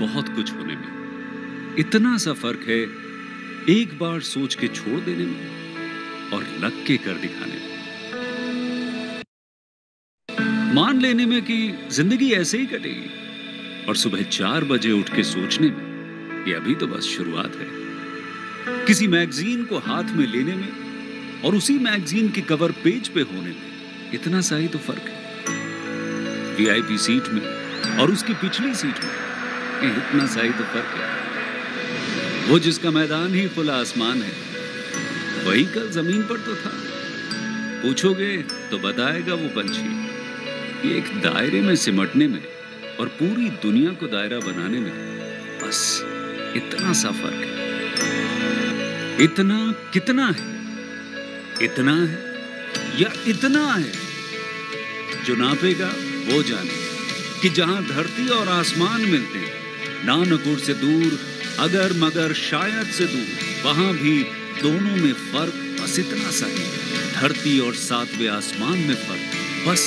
बहुत कुछ होने में। इतना सा फर्क है एक बार सोच के छोड़ देने में और लग के कर दिखाने में। मान लेने में कि जिंदगी ऐसे ही कटेगी और सुबह 4 बजे उठ के सोचने में ये अभी तो बस शुरुआत है। किसी मैगजीन को हाथ में लेने में और उसी मैगजीन के कवर पेज पे होने में इतना सा ही तो फर्क है। वीआईपी सीट में और उसकी पिछली सीट में इतना सा ही तो फर्क है। वो जिसका मैदान ही खुला आसमान है, वही कल जमीन पर तो था। पूछोगे तो बताएगा वो पंछी, ये एक दायरे में सिमटने में और पूरी दुनिया को दायरा बनाने में बस इतना सा फर्क है। इतना कितना है? इतना है या इतना है? जो नापेगा वो जाने कि जहां धरती और आसमान मिलते हैं, नानकुर से दूर, अगर मगर शायद से दूर, वहां भी दोनों में फर्क बस इतना सा है। धरती और 7वें आसमान में फर्क बस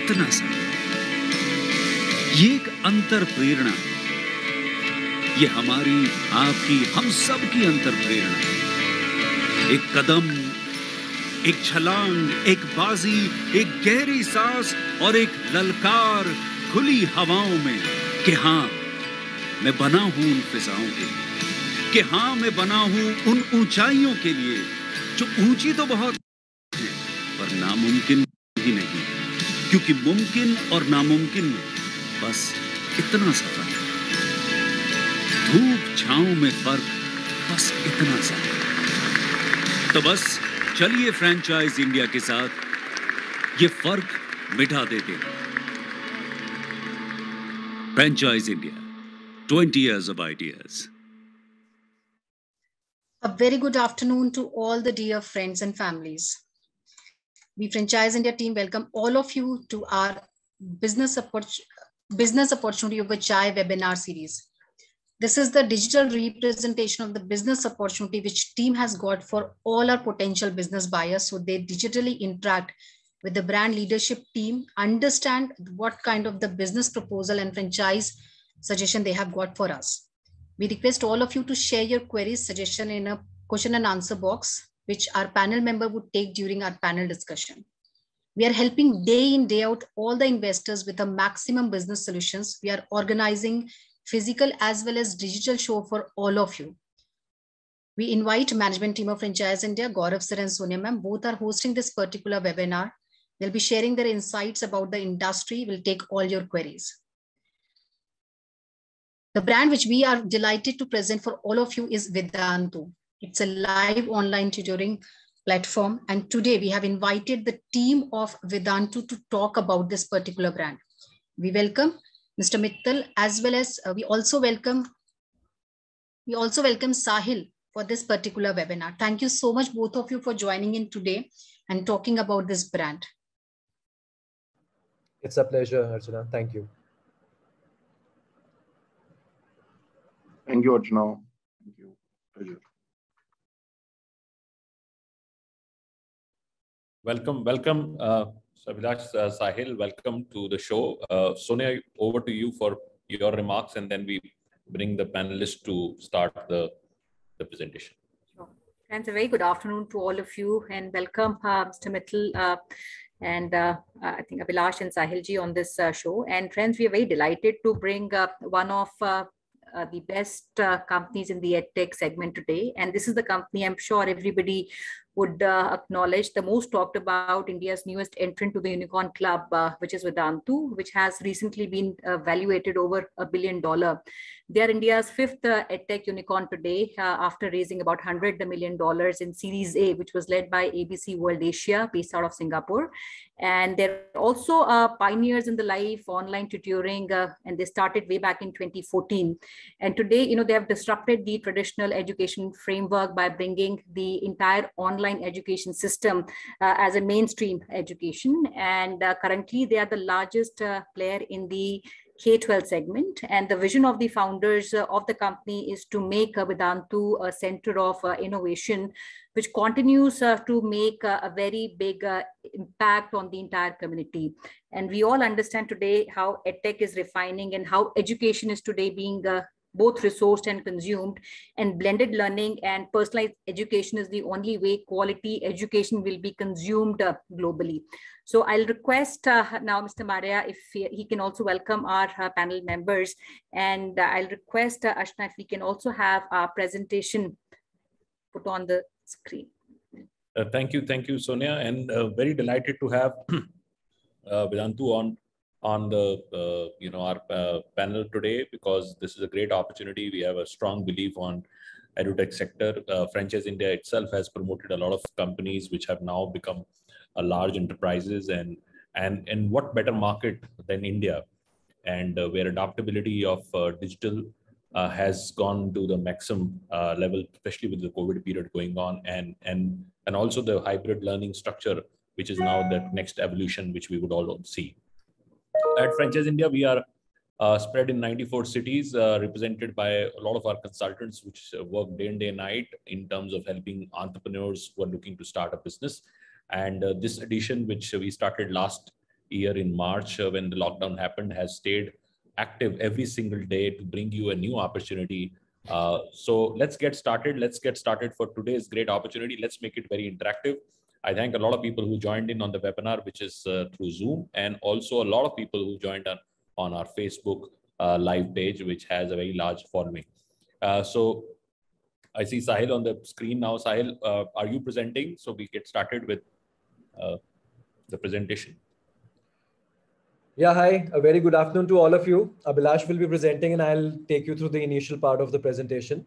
इतना सा है। ये एक अंतर प्रेरणा है। ये हमारी, आपकी, हम सब की अंतर प्रेरणा है। एक कदम, एक छलांग, एक बाजी, एक गहरी सांस और एक ललकार खुली हवाओं में कि हाँ मैं बना हूं उन फिजाओं के लिए, कि हाँ मैं बना हूं उन ऊंचाइयों के लिए जो ऊंची तो बहुत है पर नामुमकिन ही नहीं, क्योंकि मुमकिन और नामुमकिन में बस इतना सा फर्क है। धूप छांव में फर्क बस इतना सा है। तो बस चलिए फ्रेंचाइज इंडिया के साथ ये फर्क मिटा देते हैं। Franchise India, 20 years of ideas. A very good afternoon to all the dear friends and families. We Franchise India team welcome all of you to our business opportunity over chai webinar series. This is the digital representation of the business opportunity which team has got for all our potential business buyers, so they digitally interact with the brand leadership team, understand what kind of the business proposal and franchise suggestion they have got for us. We request all of you to share your queries, suggestion in a question and answer box, which our panel member would take during our panel discussion. We are helping day in, day out all the investors with a maximum business solutions. We are organizing physical as well as digital show for all of you. We invite management team of Franchise India, Gaurav sir and Sonia ma'am, both are hosting this particular webinar. They'll be sharing their insights about the industry. We'll take all your queries. The brand which we are delighted to present for all of you is Vedantu. It's a live online tutoring platform. And today we have invited the team of Vedantu to talk about this particular brand. We welcome Mr. Mittal, as well as we also welcome Sahil for this particular webinar. Thank you so much, both of you, for joining in today and talking about this brand. It's a pleasure, Archana. Thank you. Thank you, Archana. Thank you. Pleasure. Welcome, Abhilash, Sahil. Welcome to the show. Sonia, over to you for your remarks, and then we bring the panelists to start the presentation. Sure. Friends, a very good afternoon to all of you, and welcome, Mr. Mittal, and I think Abhilash and Sahil ji on this show. And friends, we are very delighted to bring one of the best companies in the EdTech segment today. And this is the company I'm sure everybody would acknowledge, the most talked about, India's newest entrant to the unicorn club, which is Vedantu, which has recently been valuated over $1 billion. They are India's 5th EdTech unicorn today, after raising about $100 million in Series A, which was led by ABC World Asia, based out of Singapore. And they're also pioneers in the live online tutoring, and they started way back in 2014. And today, they have disrupted the traditional education framework by bringing the entire online education system as a mainstream education. And currently, they are the largest player in the K-12 segment. And the vision of the founders of the company is to make Vedantu a center of innovation, which continues to make a very big impact on the entire community. And we all understand today how EdTech is refining and how education is today being both resourced and consumed, and blended learning and personalized education is the only way quality education will be consumed globally. So I'll request now Mr. Maria if he can also welcome our panel members, and I'll request Ashna if we can also have our presentation put on the screen. Thank you, Sonia, and very delighted to have Vedantu on the our panel today, because this is a great opportunity. We have a strong belief on edutech sector. Franchise India itself has promoted a lot of companies which have now become large enterprises, and what better market than India, and where adaptability of digital has gone to the maximum level, especially with the COVID period going on, and also the hybrid learning structure, which is now the next evolution, which we would all see. At Franchise India, we are spread in 94 cities, represented by a lot of our consultants, which work day and night in terms of helping entrepreneurs who are looking to start a business. And this edition, which we started last year in March when the lockdown happened, has stayed active every single day to bring you a new opportunity. So let's get started. Let's get started for today's great opportunity. Let's make it very interactive. I thank a lot of people who joined in on the webinar, which is through Zoom, and also a lot of people who joined on our Facebook live page, which has a very large following. So I see Sahil on the screen now. Sahil, are you presenting? So we get started with the presentation. Yeah, hi. A very good afternoon to all of you. Abhilash will be presenting and I'll take you through the initial part of the presentation.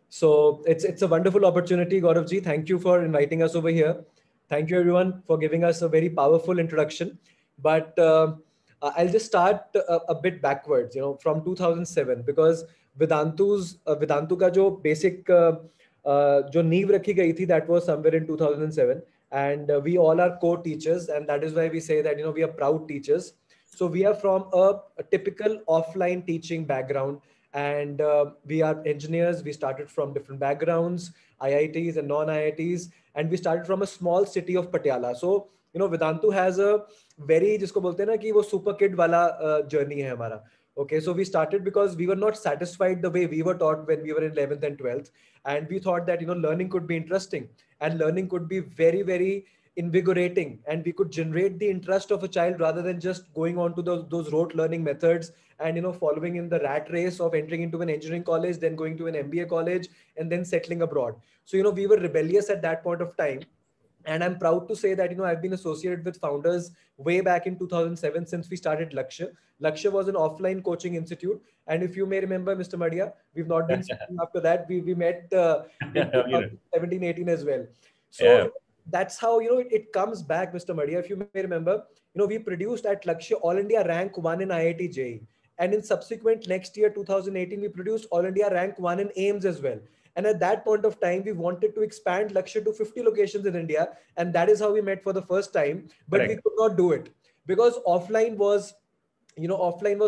So it's a wonderful opportunity, Gaurav ji. Thank you for inviting us over here. Thank you everyone for giving us a very powerful introduction. But I'll just start a bit backwards, from 2007, because Vedantu ka jo basic jo neev rakhi gayi thi, that was somewhere in 2007. And we all are co-teachers, and that is why we say that, we are proud teachers. So we are from a typical offline teaching background, and we are engineers. We started from different backgrounds, IITs and non-IITs, and we started from a small city of Patiala. So, Vedantu has a very, jisko bolte hain na ki wo super kid wala journey hai hamara. Okay, so we started because we were not satisfied the way we were taught when we were in 11th and 12th. And we thought that, learning could be interesting and learning could be very, very invigorating, and we could generate the interest of a child rather than just going on to those rote learning methods and following in the rat race of entering into an engineering college, then going to an MBA college, and then settling abroad. So we were rebellious at that point of time, and I'm proud to say that I've been associated with founders way back in 2007 since we started Lakshya. Lakshya was an offline coaching institute, and if you may remember, Mr. Madia, we've not been speaking after that. We met in 2017-18 as well. So that's how it comes back, Mr. Madia. If you may remember, we produced at Lakshya All India Rank 1 in IIT JEE, and in subsequent next year 2018 we produced All India Rank 1 in AIMS as well. And at that point of time, we wanted to expand Lakshya to 50 locations in India, and that is how we met for the first time. But we could not do it because offline was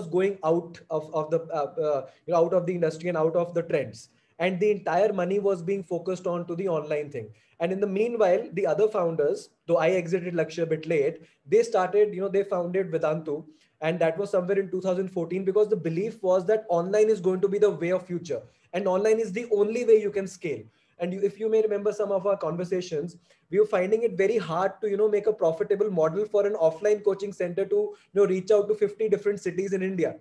going out of the out of the industry and out of the trends, and the entire money was being focused on to the online thing. And in the meanwhile, the other founders, though I exited Lakshya a bit late, they started, they founded Vedantu, and that was somewhere in 2014, because the belief was that online is going to be the way of future, and online is the only way you can scale. And if you may remember some of our conversations, we were finding it very hard to make a profitable model for an offline coaching center to reach out to 50 different cities in India,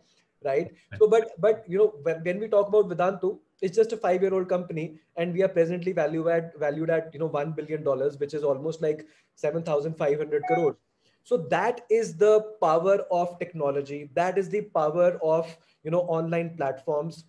right? So but when we talk about Vedantu, it's just a 5-year-old company, and we are presently valued at $1 billion, which is almost like 7,500 crores. So that is the power of technology. That is the power of online platforms.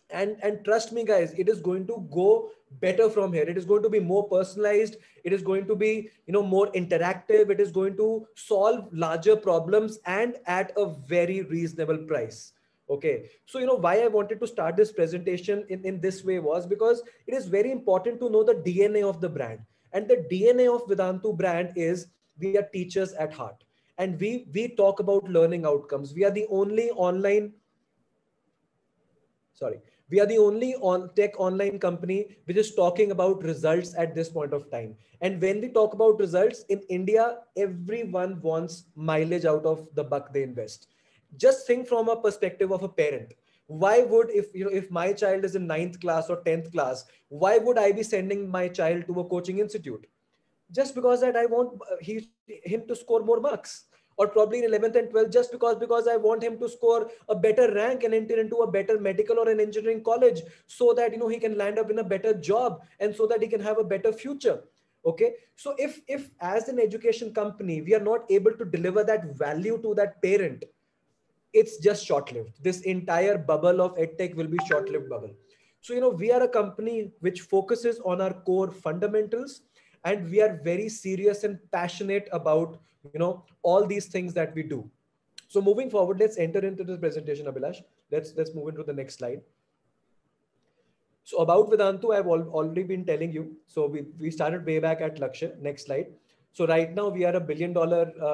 And trust me, guys, it is going to go better from here. It is going to be more personalized. It is going to be more interactive. It is going to solve larger problems and at a very reasonable price. Okay, so why I wanted to start this presentation in this way was because it is very important to know the DNA of the brand. And the DNA of Vedantu brand is we are teachers at heart, and we talk about learning outcomes. We are the only we are the only tech online company which is talking about results at this point of time. And when we talk about results in India, everyone wants mileage out of the buck they invest. Just think from a perspective of a parent. Why would, if my child is in 9th class or 10th class, why would I be sending my child to a coaching institute? Just because that I want him to score more marks, or probably in 11th and 12th, just because I want him to score a better rank and enter into a better medical or an engineering college, so that he can land up in a better job, and so that he can have a better future. Okay, so if as an education company we are not able to deliver that value to that parent, it's just short-lived. This entire bubble of edtech will be short-lived bubble. So, we are a company which focuses on our core fundamentals, and we are very serious and passionate about, all these things that we do. So moving forward, let's enter into this presentation, Abhilash. Let's move into the next slide. So about Vedantu, I've already been telling you. So we started way back at Lakshya. Next slide. So right now we are a $1 billion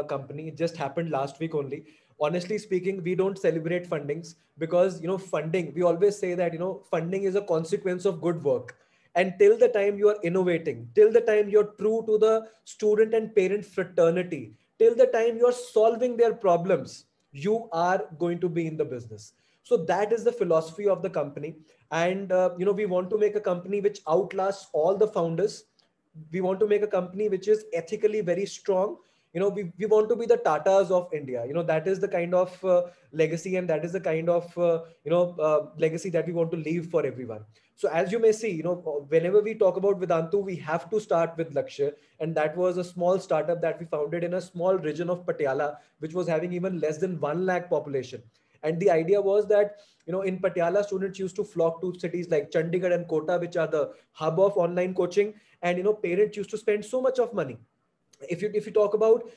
company. It just happened last week only. Honestly speaking, we don't celebrate fundings because, funding, we always say that, funding is a consequence of good work. And till the time you are innovating, till the time you're true to the student and parent fraternity, till the time you're solving their problems, you are going to be in the business. So that is the philosophy of the company. And, we want to make a company which outlasts all the founders. We want to make a company which is ethically very strong. We want to be the Tatas of India. That is the kind of legacy, and that is the kind of, legacy that we want to leave for everyone. So as you may see, whenever we talk about Vedantu, we have to start with Lakshya. And that was a small startup that we founded in a small region of Patiala, which was having even less than 1 lakh population. And the idea was that, in Patiala, students used to flock to cities like Chandigarh and Kota, which are the hub of online coaching. And, parents used to spend so much of money. If you talk about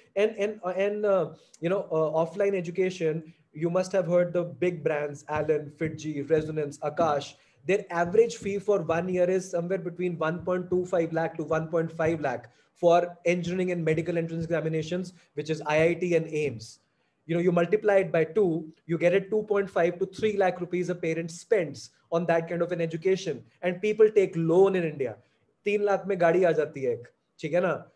offline education, you must have heard the big brands, Allen, Fitji, Resonance, Akash. Their average fee for 1 year is somewhere between 1.25 lakh to 1.5 lakh for engineering and medical entrance examinations, which is IIT and AIMS. You multiply it by 2, you get it 2.5 to 3 lakh rupees a parent spends on that kind of an education. And people take loan in India. 3 lakh में गाड़ी आ जाती है, ठीक है ना?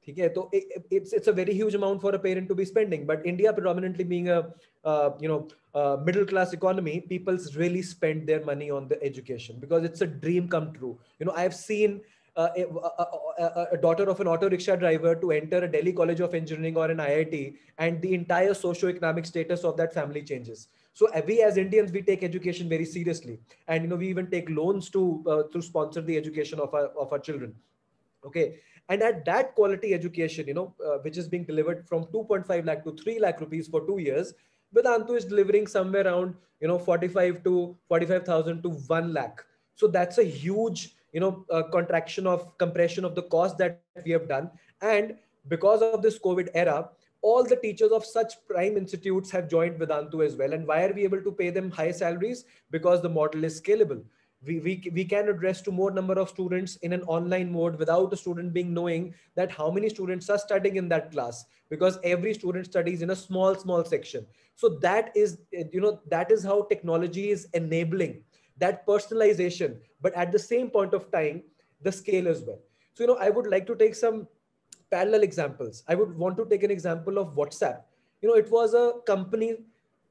ठीक है, तो it's a very huge amount for a parent to be spending. But India predominantly being a middle class economy, people really spend their money on the education because it's a dream come true. I've seen a daughter of an auto rickshaw driver to enter a Delhi College of Engineering or an IIT, and the entire socio-economic status of that family changes. So we as Indians, we take education very seriously, and we even take loans to sponsor the education of our children. Okay, and at that quality education, which is being delivered from 2.5 lakh to 3 lakh rupees for 2 years, Vedantu is delivering somewhere around 45,000 to 1 lakh. So that's a huge compression of the cost that we have done. And because of this COVID era, all the teachers of such prime institutes have joined Vedantu as well. And why are we able to pay them high salaries? Because the model is scalable. We can address to more number of students in an online mode without a student being knowing that how many students are studying in that class, because every student studies in a small section. So that is how technology is enabling that personalization, but at the same point of time, the scale as well. So, I would like to take some parallel examples. I would want to take an example of WhatsApp. It was a company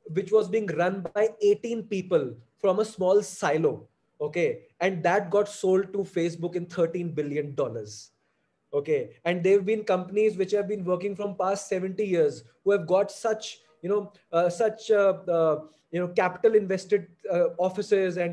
which was being run by 18 people from a small silo. Okay. And that got sold to Facebook in $13 billion. Okay. And there have been companies which have been working from past 70 years who have got such, capital invested offices, and,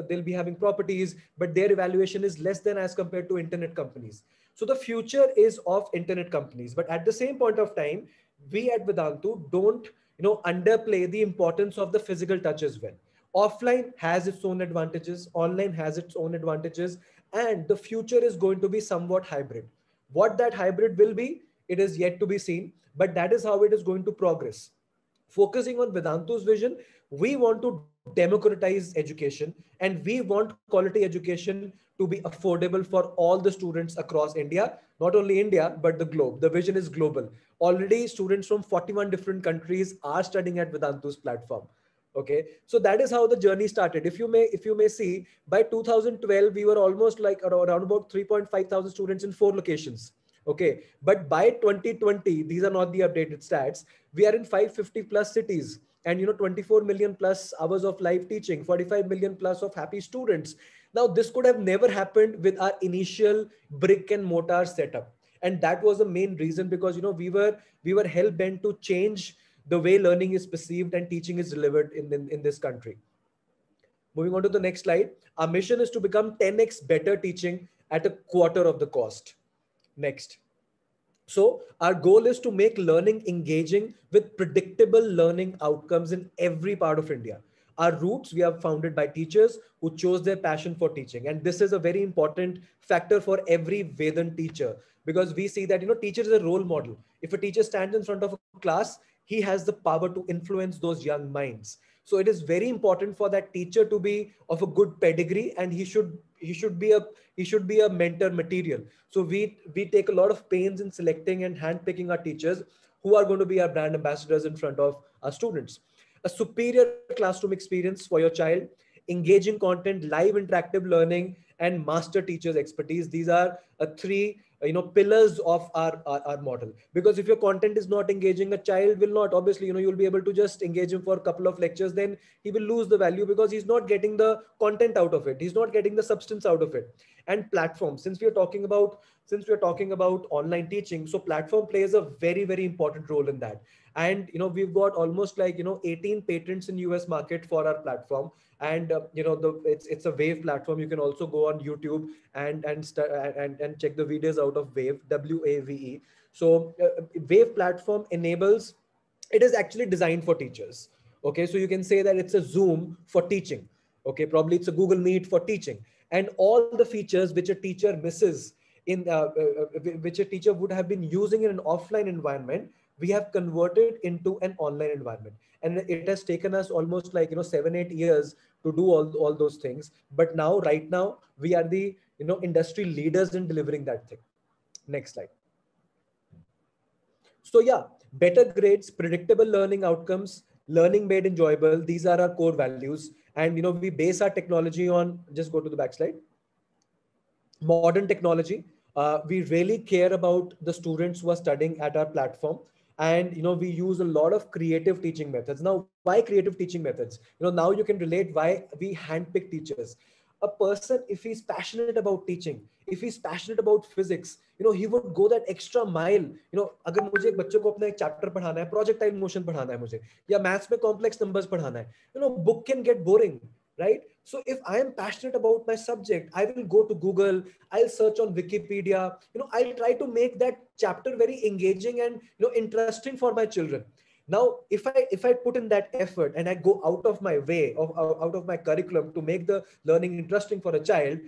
they'll be having properties, but their evaluation is less than as compared to internet companies. So the future is of internet companies, but at the same point of time, we at Vedantu don't, underplay the importance of the physical touch as well. Offline has its own advantages, online has its own advantages, and the future is going to be somewhat hybrid. What that hybrid will be, it is yet to be seen, but that is how it is going to progress. Focusing on Vedantu's vision, we want to democratize education, and we want quality education to be affordable for all the students across India, not only India, but the globe. The vision is global. Already students from 41 different countries are studying at Vedantu's platform. Okay, so that is how the journey started. If you may see, by 2012 we were almost like around about 3.5 thousand students in 4 locations. Okay, but by 2020, these are not the updated stats, we are in 550 plus cities. and 24 million plus hours of live teaching, 45 million plus of happy students. Now this could have never happened with our initial brick and mortar setup, and that was the main reason, because we were hell bent to change the way learning is perceived and teaching is delivered in this country. Moving on to the next slide. Our mission is to become 10x better teaching at a quarter of the cost. Next. So our goal is to make learning engaging with predictable learning outcomes in every part of India. Our roots, we are founded by teachers who chose their passion for teaching. And this is a very important factor for every Vedan teacher, because we see that, teacher is a role model. If a teacher stands in front of a class, he has the power to influence those young minds. So it is very important for that teacher to be of a good pedigree, and he should be a mentor material. So we take a lot of pains in selecting and handpicking our teachers who are going to be our brand ambassadors in front of our students. A superior classroom experience for your child, engaging content, live interactive learning, and master teachers expertise. These are three pillars of our model. Because if your content is not engaging, a child will not, obviously, you'll be able to just engage him for a couple of lectures, then he will lose the value because he's not getting the content out of it, he's not getting the substance out of it. And platforms, since we are talking about online teaching, so platform plays a very, very important role in that. And we've got almost like 18 patents in US market for our platform. And it's a Wave platform. You can also go on YouTube and check the videos out of Wave, WAVE. So Wave platform enables, it is actually designed for teachers. Okay, so you can say that it's a Zoom for teaching. Okay, probably it's a Google Meet for teaching, and all the features which a teacher misses which a teacher would have been using in an offline environment, we have converted into an online environment. And it has taken us almost like 7-8 years to do all those things. But now, right now, we are the industry leaders in delivering that thing. Next slide. So yeah, better grades, predictable learning outcomes, learning made enjoyable. These are our core values. And we base our technology on, just go to the back slide, modern technology. We really care about the students who are studying at our platform. And we use a lot of creative teaching methods. Now, why creative teaching methods? Now you can relate why we handpick teachers. A person, if he's passionate about teaching, if he's passionate about physics, he would go that extra mile. अगर मुझे एक बच्चों को अपना एक chapter पढ़ाना है, projectile motion पढ़ाना है मुझे, या मैथ्स में complex numbers पढ़ाना है, book can get boring, right? So if I am passionate about my subject, I will go to Google, I'll search on Wikipedia, I'll try to make that chapter very engaging and interesting for my children. Now, if I put in that effort and I go out of my way, out of my curriculum to make the learning interesting for a child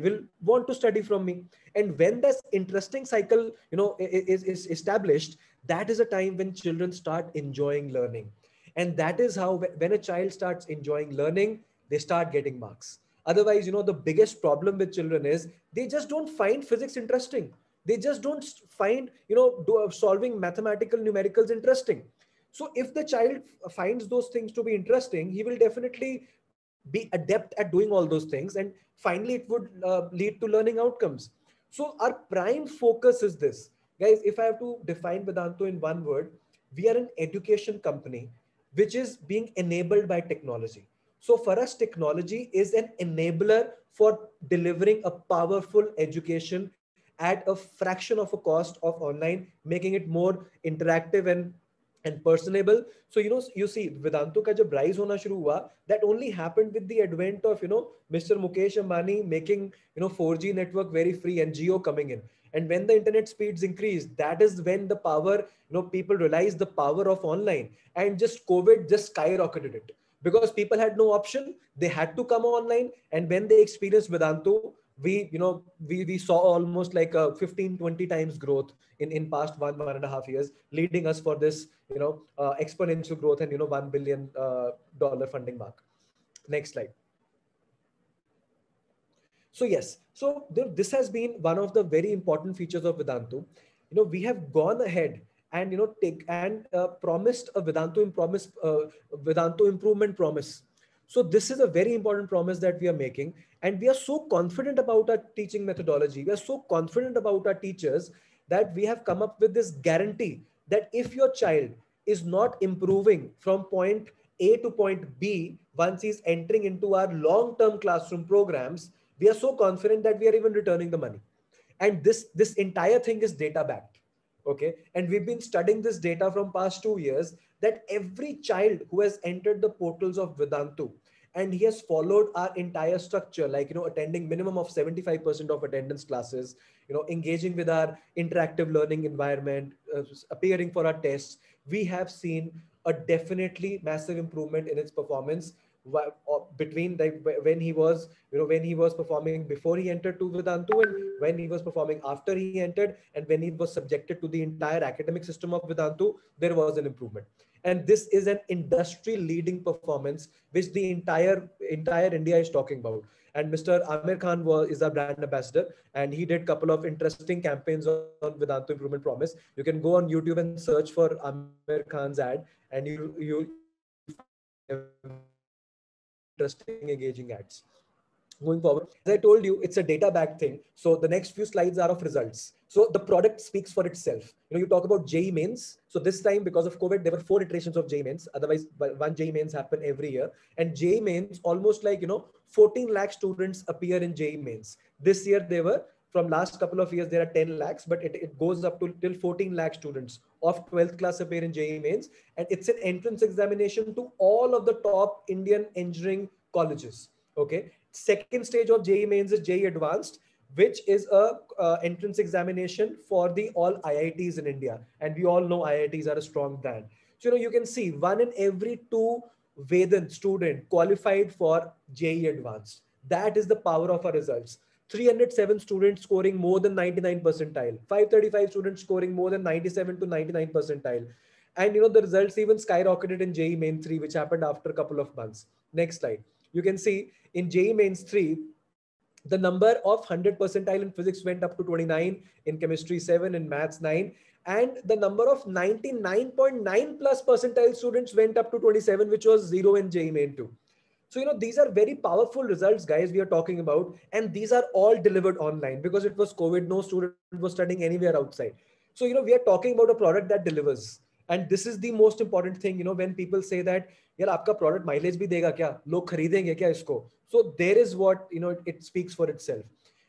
will want to study from me. And when this interesting cycle, is established, that is a time when children start enjoying learning. And that is how, when a child starts enjoying learning, they start getting marks. Otherwise, the biggest problem with children is they just don't find physics interesting. They just don't find, solving mathematical numericals interesting. So if the child finds those things to be interesting, he will definitely be adept at doing all those things. And finally, it would lead to learning outcomes. So our prime focus is this. Guys, if I have to define Vedantu in one word, we are an education company which is being enabled by technology. So for us, technology is an enabler for delivering a powerful education at a fraction of a cost of online, making it more interactive and personable. So you see Vedantu ka jab rise hona shuru hua, that only happened with the advent of Mr. Mukesh Ambani making 4G network very free and Jio coming in. And when the internet speeds increase, that is when the power, people realize the power of online. And just COVID just skyrocketed it, because people had no option. They had to come online. And when they experienced Vedantu, we saw almost like a 15-20 times growth in past 1.5 years, leading us for this exponential growth and $1 billion funding mark. Next slide. So yes, so this has been one of the very important features of Vedantu. We have gone ahead and promised a Vedantu improvement promise. So this is a very important promise that we are making, and we are so confident about our teaching methodology. We are so confident about our teachers that we have come up with this guarantee that if your child is not improving from point A to point B once he's entering into our long-term classroom programs, we are so confident that we are even returning the money. And this entire thing is data backed. Okay. And we've been studying this data from past 2 years, that every child who has entered the portals of Vedantu and he has followed our entire structure, like, attending minimum of 75% of attendance classes, engaging with our interactive learning environment, appearing for our tests, we have seen a definitely massive improvement in its performance between when he was, when he was performing before he entered to Vedantu, and when he was performing after he entered, and when he was subjected to the entire academic system of Vedantu, there was an improvement. And this is an industry leading performance which the entire India is talking about. And Mr. Amir Khan is our brand ambassador, and he did a couple of interesting campaigns on Vedantu Improvement Promise. You can go on YouTube and search for Amir Khan's ad, and you'll find very interesting, engaging ads. Moving forward, as I told you, it's a data backed thing. So the next few slides are of results. So the product speaks for itself. You talk about JEE mains. So this time, because of COVID, there were 4 iterations of JEE mains. Otherwise, one JEE mains happen every year. And JEE mains, almost like, 14 lakh students appear in JEE mains. This year, they were, from last couple of years, there are 10 lakhs, but it goes up to till 14 lakh students of 12th class appear in JEE mains. And it's an entrance examination to all of the top Indian engineering colleges. Okay. Second stage of JEE mains is JEE advanced, which is a entrance examination for the all IITs in India. And we all know IITs are a strong brand. So, you can see 1 in every 2 Vedantu student qualified for JEE advanced. That is the power of our results. 307 students scoring more than 99 percentile, 535 students scoring more than 97 to 99 percentile. And the results even skyrocketed in JEE main 3, which happened after a couple of months. Next slide. You can see in JEE mains 3, the number of 100 percentile in physics went up to 29, in chemistry 7, in maths 9, and the number of 99.9 plus percentile students went up to 27, which was 0 in JEE main 2. So, these are very powerful results, guys, we are talking about. And these are all delivered online because it was COVID. No student was studying anywhere outside. So, we are talking about a product that delivers. And this is the most important thing, when people say that, यार आपका product mileage भी देगा क्या? लोग खरीदेंगे क्या इसको? So there is what, it speaks for itself.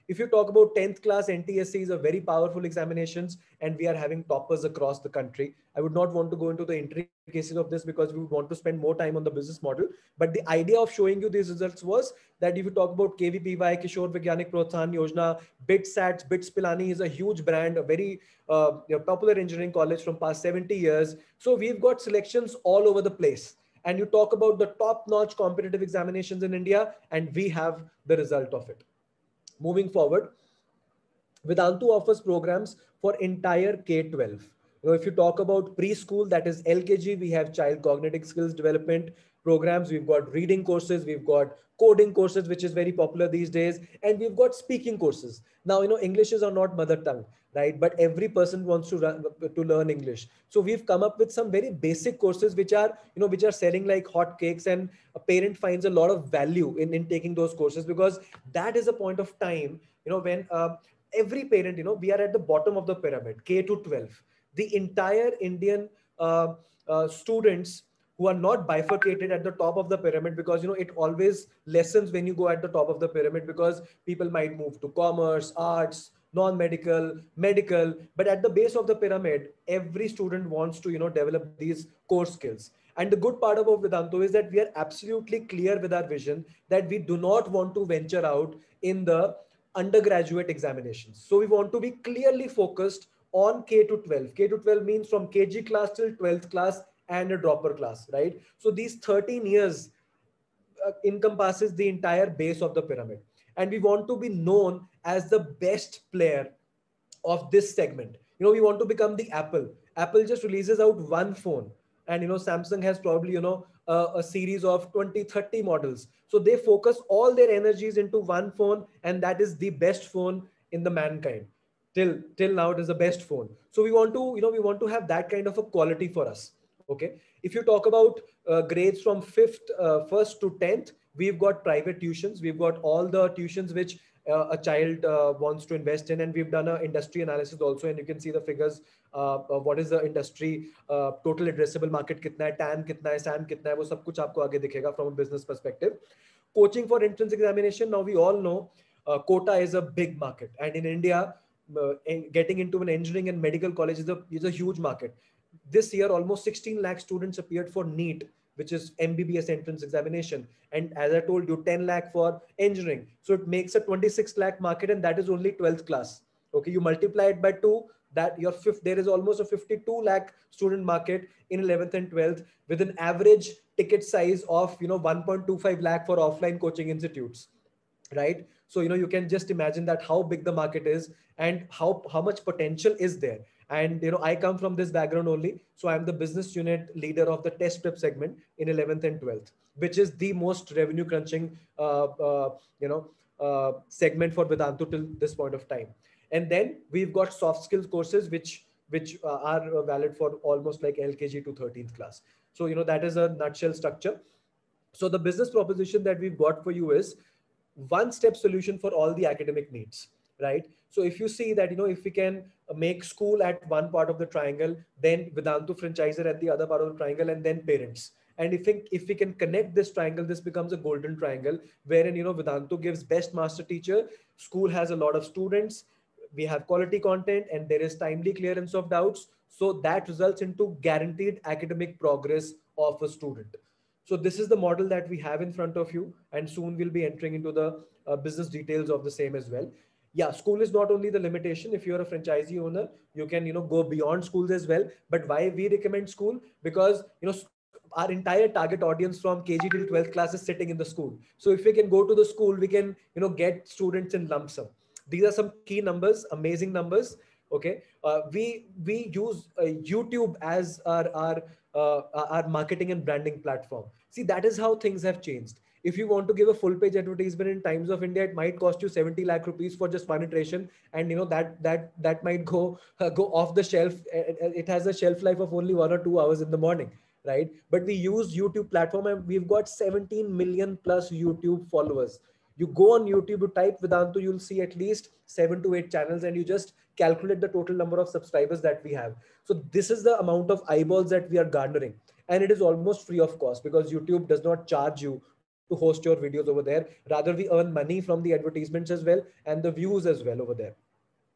If you talk about 10th class, NTSC is a very powerful examinations, and we are having toppers across the country. I would not want to go into the intricacies of this because we would want to spend more time on the business model. But the idea of showing you these results was that if you talk about KVPY, Kishore Vigyanik Protsahan Yojana, BITSATS, BITS Pilani is a huge brand, a very popular engineering college from past 70 years. So we've got selections all over the place. And you talk about the top-notch competitive examinations in India, and we have the result of it. Moving forward, Vedantu offers programs for entire K-12. If you talk about preschool, that is LKG, we have child cognitive skills development programs. We've got reading courses. We've got coding courses, which is very popular these days. And we've got speaking courses. Now, English is not mother tongue, right? But every person wants to learn English. So we've come up with some very basic courses, which are selling like hot cakes, and a parent finds a lot of value in taking those courses, because that is a point of time, when every parent, we are at the bottom of the pyramid, K to 12. The entire Indian students who are not bifurcated at the top of the pyramid, because it always lessens when you go at the top of the pyramid, because people might move to commerce, arts, non-medical, medical, but at the base of the pyramid, every student wants to develop these core skills. And the good part about Vedantu is that we are absolutely clear with our vision that we do not want to venture out in the undergraduate examinations. So we want to be clearly focused on K to 12. K to 12 means from KG class till 12th class and a dropper class, right? So these 13 years encompasses the entire base of the pyramid. And we want to be known as the best player of this segment. We want to become the Apple. Apple just releases out one phone, and Samsung has probably a series of 20-30 models. So they focus all their energies into one phone, and that is the best phone in the mankind. Till now, it is the best phone. So we want to have that kind of a quality for us. Okay. If you talk about grades from 1st to 10th, we've got private tuitions. We've got all the tuitions which a child wants to invest in. And we've done an industry analysis also, and you can see the figures. What is the industry total addressable market, kitna hai, TAM kitna hai, SAM kitna hai, wo sab kuch aapko aage dikhega from a business perspective. Coaching for entrance examination, now we all know quota is a big market, and in India, getting into an engineering and medical college is a huge market. This year, almost 16 lakh students appeared for NEET, which is MBBS entrance examination. And as I told you, 10 lakh for engineering. So it makes a 26 lakh market, and that is only 12th class. Okay, you multiply it by 2, that your fifth, there is almost a 52 lakh student market in 11th and 12th, with an average ticket size of 1.25 lakh for offline coaching institutes, right? So you can just imagine that how big the market is, and how much potential is there. And I come from this background only, so I'm the business unit leader of the test prep segment in 11th and 12th, which is the most revenue crunching segment for Vedantu till this point of time. And then we've got soft skills courses which are valid for almost like LKG to 13th class. So that is a nutshell structure. So the business proposition that we've got for you is one-step solution for all the academic needs, right? So if you see that, if we can make school at one part of the triangle, then Vedantu franchisor at the other part of the triangle, and then parents. And if we can connect this triangle, this becomes a golden triangle, wherein, Vedantu gives best master teacher, school has a lot of students, we have quality content, and there is timely clearance of doubts. So that results into guaranteed academic progress of a student. So this is the model that we have in front of you, and soon we'll be entering into the business details of the same as well. Yeah, school is not only the limitation. If you're a franchisee owner, you can go beyond schools as well. But why we recommend school? Because our entire target audience from KG till 12th class is sitting in the school. So if we can go to the school, we can get students in lump sum. These are some key numbers, amazing numbers. Okay, we use YouTube as our marketing and branding platform. See, that is how things have changed. If you want to give a full page advertisement in Times of India, it might cost you 70 lakh rupees for just one iteration, and that might go off the shelf. It has a shelf life of only 1 or 2 hours in the morning, right? But we use YouTube platform, and we've got 17 million plus YouTube followers. You go on YouTube, you type Vedantu, you'll see at least 7 to 8 channels, and you just calculate the total number of subscribers that we have. So this is the amount of eyeballs that we are garnering, and it is almost free of cost, because YouTube does not charge you to host your videos over there. Rather, we earn money from the advertisements as well, and the views as well over there.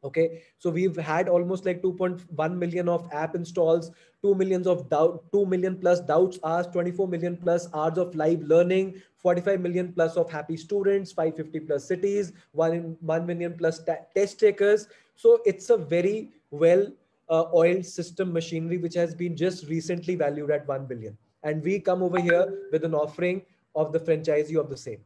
Okay, so we've had almost like 2.1 million of app installs, 2 million plus doubts asked, 24 million plus hours of live learning, 45 million plus of happy students, 550 plus cities, 1 million plus test takers. So it's a very well oiled system machinery, which has been just recently valued at 1 billion. And we come over here with an offering of the franchisee of the same.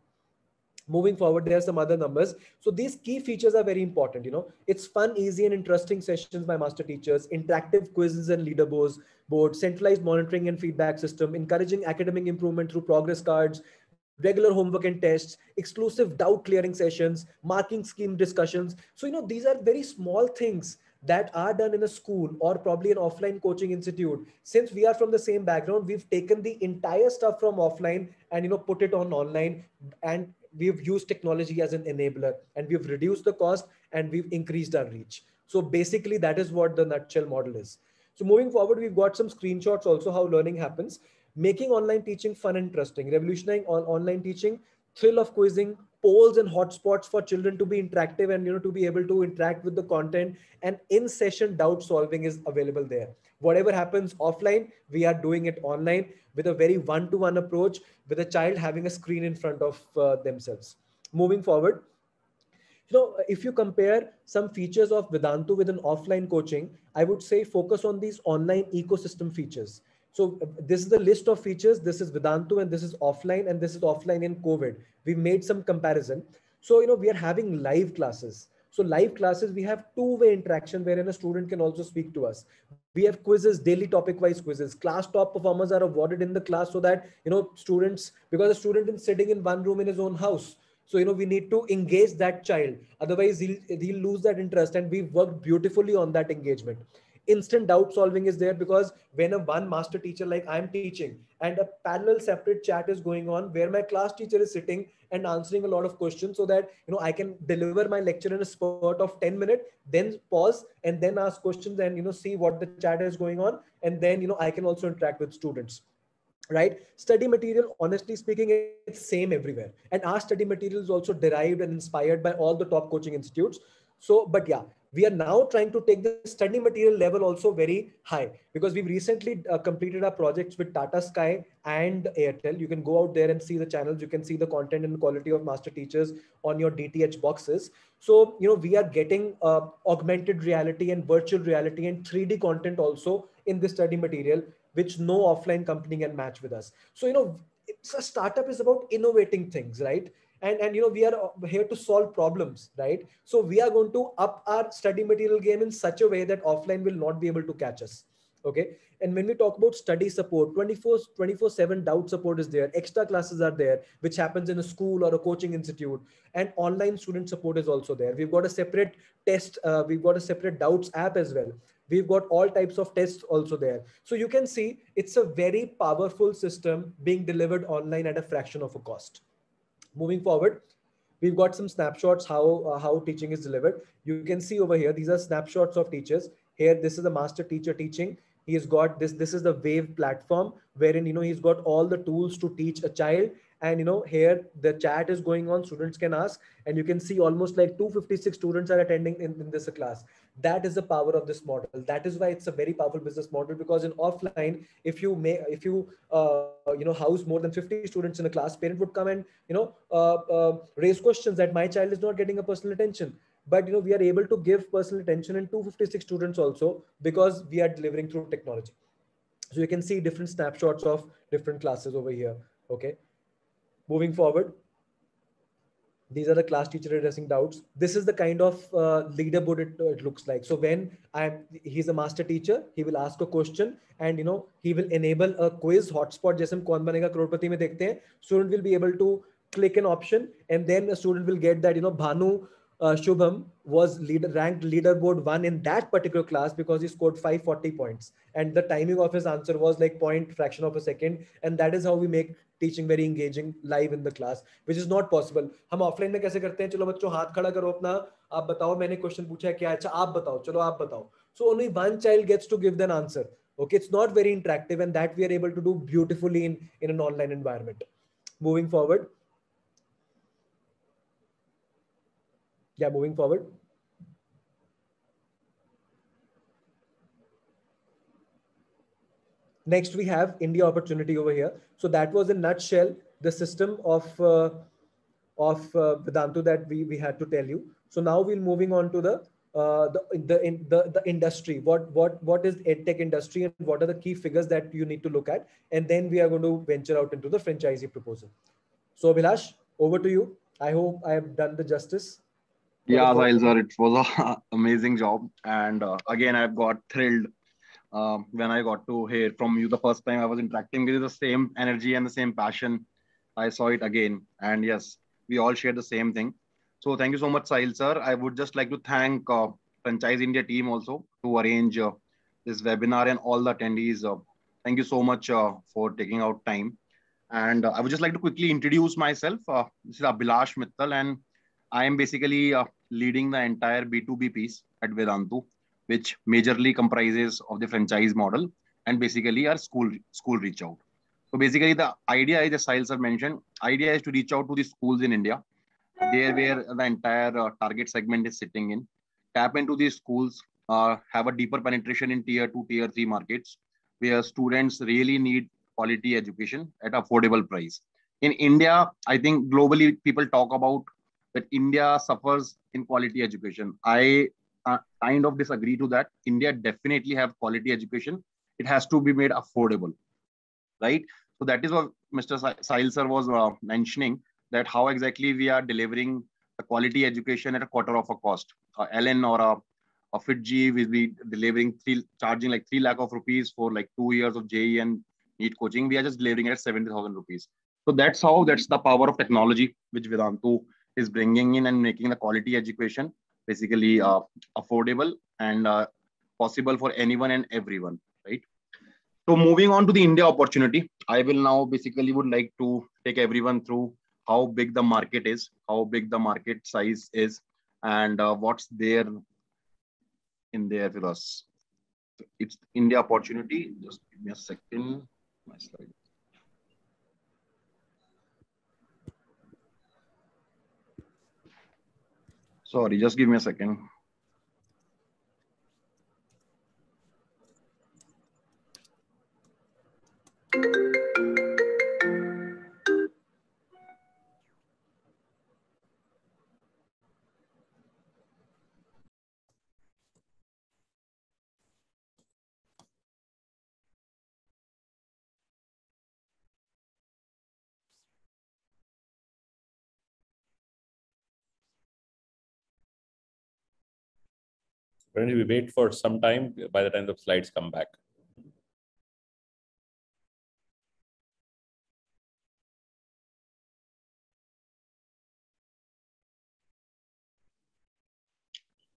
Moving forward, there are some other numbers. So these key features are very important. It's fun, easy, and interesting sessions by master teachers, interactive quizzes and leaderboards, centralized monitoring and feedback system, encouraging academic improvement through progress cards, regular homework and tests, exclusive doubt clearing sessions, marking scheme discussions. So, these are very small things that are done in a school or probably an offline coaching institute. Since we are from the same background, we've taken the entire stuff from offline and put it on online, and we've used technology as an enabler, and we've reduced the cost and we've increased our reach. So basically that is what the nutshell model is. So moving forward, we've got some screenshots also how learning happens. Making online teaching fun and interesting, revolutionizing online teaching, thrill of quizzing, polls and hotspots for children to be interactive and to be able to interact with the content, and in session doubt solving is available there. Whatever happens offline, we are doing it online with a very one-to-one approach, with a child having a screen in front of themselves. Moving forward, if you compare some features of Vedantu with an offline coaching, I would say focus on these online ecosystem features. So this is the list of features. This is Vedantu, and this is offline, and this is offline in COVID. We made some comparison. So, we are having live classes. So live classes, we have two-way interaction wherein a student can also speak to us. We have quizzes, daily topic-wise quizzes. Class top performers are awarded in the class so that, students, because a student is sitting in one room in his own house. So, we need to engage that child. Otherwise, he'll lose that interest. And we've worked beautifully on that engagement. Instant doubt solving is there, because when a one master teacher like I'm teaching and a parallel separate chat is going on where my class teacher is sitting and answering a lot of questions, so that I can deliver my lecture in a spurt of 10 minutes, then pause and then ask questions and see what the chat is going on, and then I can also interact with students. Right? Study material, honestly speaking, it's same everywhere. And our study material is also derived and inspired by all the top coaching institutes. So, but yeah, we are now trying to take the study material level also very high, because we've recently completed our projects with Tata Sky and Airtel. You can go out there and see the channels. You can see the content and quality of master teachers on your DTH boxes. So, we are getting augmented reality and virtual reality and 3D content also in this study material, which no offline company can match with us. So, it's a startup is about innovating things, right? And we are here to solve problems, right? So we are going to up our study material game in such a way that offline will not be able to catch us. Okay. And when we talk about study support, 24/7 doubt support is there. Extra classes are there, which happens in a school or a coaching institute. And online student support is also there. We've got a separate test. We've got a separate doubts app as well. We've got all types of tests also there. So you can see it's a very powerful system being delivered online at a fraction of a cost. Moving forward, we've got some snapshots how teaching is delivered. You can see over here, these are snapshots of teachers. Here, this is the master teacher teaching. He has got this is the Wave platform, wherein he's got all the tools to teach a child. And here the chat is going on, students can ask, and you can see almost like 256 students are attending in this class. That is the power of this model. That is why it's a very powerful business model, because in offline, if you house more than 50 students in a class, parent would come and raise questions that my child is not getting a personal attention. But we are able to give personal attention in 256 students also, because we are delivering through technology. So you can see different snapshots of different classes over here. Okay. Moving forward, these are the class teacher addressing doubts. This is the kind of leaderboard it looks like. So when he's a master teacher, he will ask a question, and he will enable a quiz hotspot. जैसे हम कौन बनेगा करोड़पति में देखते हैं, student will be able to click an option, and then a student will get that Bhanu Shubham was ranked leaderboard 1 in that particular class because he scored 540 points, and the timing of his answer was like point fraction of a second. And that is how we make teaching very engaging live in the class, which is not possible. हम offline में कैसे करते हैं, चलो बच्चों हाथ खड़ा करो अपना, आप बताओ मैंने क्वेश्चन पूछा है क्या, अच्छा आप बताओ, चलो आप बताओ. So only one child gets to give an answer. Okay, it's not very interactive, and that we are able to do beautifully in an online environment. Moving forward. Yeah, moving forward. Next, we have India opportunity over here. So that was in nutshell the system of Vedantu that we had to tell you. So now we're moving on to the industry. What is EdTech industry, and what are the key figures that you need to look at, and then we are going to venture out into the franchisee proposal. So Abhilash, over to you. I hope I have done the justice. Yeah, Sahil sir, it was an amazing job. And again, I've got thrilled when I got to hear from you the first time I was interacting with you, the same energy and the same passion. I saw it again. And yes, we all share the same thing. So thank you so much, Sahil sir. I would just like to thank Franchise India team also to arrange this webinar and all the attendees. Thank you so much for taking out time. And I would just like to quickly introduce myself. This is Abhilash Mittal, and I am basically leading the entire B2B piece at Vedantu, which majorly comprises of the franchise model and basically our school reach out. So basically the idea is, as Sahil sir mentioned, idea is to reach out to the schools in India, there where the entire target segment is sitting in, tap into these schools, have a deeper penetration in tier 2, tier 3 markets, where students really need quality education at affordable price. In India, I think globally people talk about that India suffers in quality education. I kind of disagree to that. India definitely have quality education. It has to be made affordable, right? So that is what Mr. Sahil sir was mentioning, that how exactly we are delivering a quality education at a quarter of a cost. LN or a FitG will be delivering charging like 3 lakh of rupees for like 2 years of JEE and NEET coaching. We are just delivering at 70,000 rupees. So that's the power of technology which Vedantu is bringing in and making the quality education basically affordable and possible for anyone and everyone, right? So moving on to the India opportunity, I will now basically would like to take everyone through how big the market is, how big the market size is, and what's there in there with us. So it's India opportunity. Just give me a second. My slide. Sorry, just give me a second. When we wait for some time, by the time the slides come back.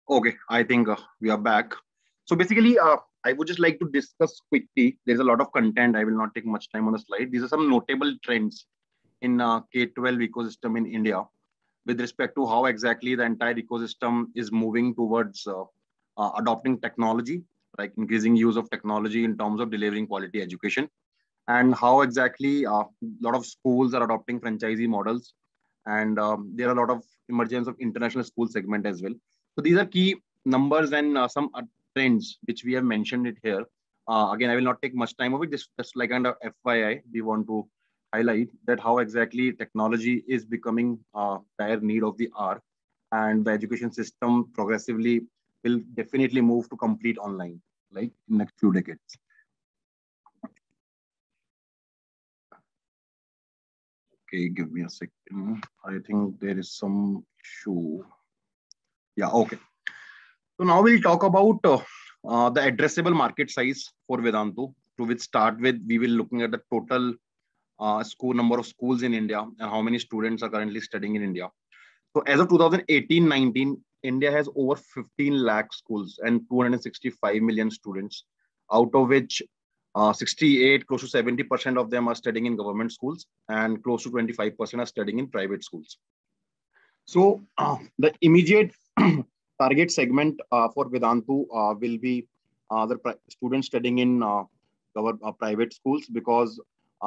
Okay, I think we are back. So basically, I would just like to discuss quickly. There's a lot of content. I will not take much time on the slide. These are some notable trends in K-12 ecosystem in India with respect to how exactly the entire ecosystem is moving towards adopting technology, like increasing use of technology in terms of delivering quality education, and how exactly a lot of schools are adopting franchisee models, and there are a lot of emergence of international school segment as well. So these are key numbers and some trends which we have mentioned it here. Again, I will not take much time of it. Just like kind of FYI, we want to highlight that how exactly technology is becoming dire need of the hour, and the education system progressively will definitely move to complete online, like in next few decades. Okay, give me a second. I think there is some issue. Yeah, okay. So now we'll talk about the addressable market size for Vedantu. To which start with, we will looking at the total school number of schools in India and how many students are currently studying in India. So as of 2018-19, India has over 15 lakh schools and 265 million students, out of which 68, close to 70% of them are studying in government schools and close to 25% are studying in private schools. So the immediate target segment for Vedantu will be the students studying in private schools, because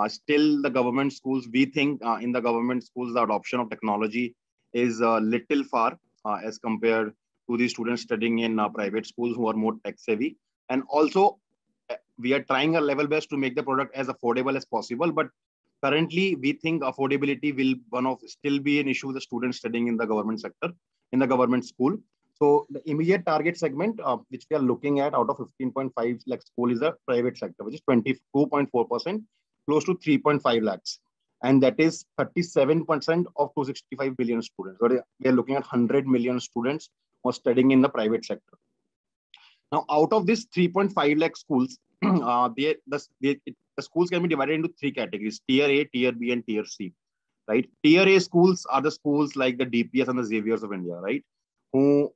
still the government schools, we think in the government schools, the adoption of technology is little far as compared to the students studying in private schools who are more tech savvy. And also, we are trying our level best to make the product as affordable as possible. But currently, we think affordability will still be an issue with the students studying in the government sector, in the government school. So the immediate target segment, which we are looking at out of 15.5 lakh school, is the private sector, which is 22.4%, close to 3.5 lakhs. And that is 37% of 265 billion students. So we are looking at 100 million students who are studying in the private sector. Now, out of this 3.5 lakh schools, the schools can be divided into three categories: Tier A, Tier B, and Tier C. Right? Tier A schools are the schools like the DPS and the Xaviers of India, right? Who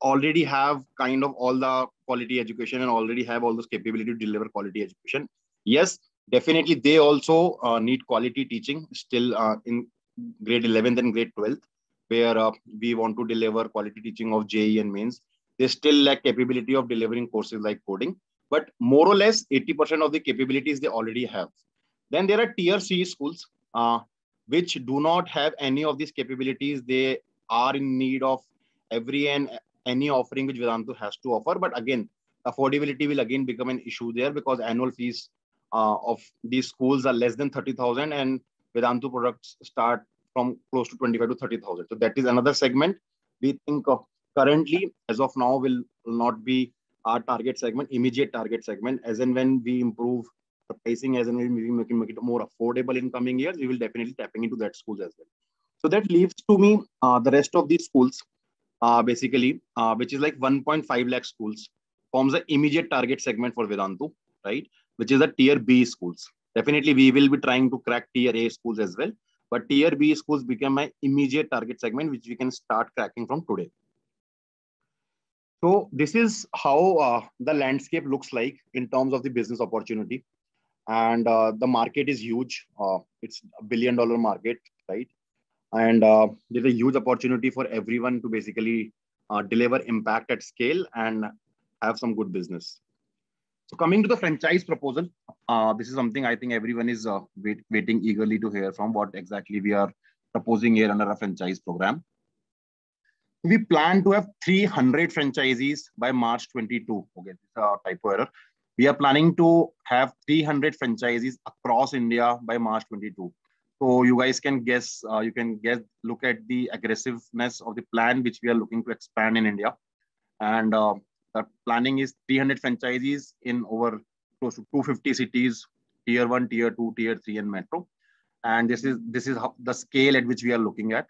already have kind of all the quality education and already have all those capability to deliver quality education. Yes, definitely they also need quality teaching still in grade 11th and grade 12th, where we want to deliver quality teaching of JEE and mains. They still lack capability of delivering courses like coding, but more or less 80% of the capabilities they already have. Then there are Tier C schools, which do not have any of these capabilities. They are in need of every and any offering which Vedantu has to offer. But again, affordability will again become an issue there, because annual fees of these schools are less than 30,000 and Vedantu products start from close to 25 to 30,000. So that is another segment we think of currently, as of now, will not be our target segment, immediate target segment. As and when we improve the pricing, as and when we make it more affordable in coming years, we will definitely tapping into that schools as well. So that leaves to me the rest of these schools, basically, which is like 1.5 lakh schools, forms the immediate target segment for Vedantu, right? Which is the Tier B schools. Definitely, we will be trying to crack Tier A schools as well, but Tier B schools become my immediate target segment, which we can start cracking from today. So this is how the landscape looks like in terms of the business opportunity. And the market is huge. It's $1 billion market, right? And there's a huge opportunity for everyone to basically deliver impact at scale and have some good business. So coming to the franchise proposal, this is something I think everyone is waiting eagerly to hear from what exactly we are proposing here under a franchise program. We plan to have 300 franchisees by March 22. Okay, this is a typo error. We are planning to have 300 franchisees across India by March 22. So you guys can guess, look at the aggressiveness of the plan which we are looking to expand in India. And the planning is 300 franchisees in over close to 250 cities, tier 1, tier 2, tier 3, and metro. And this is the scale at which we are looking at.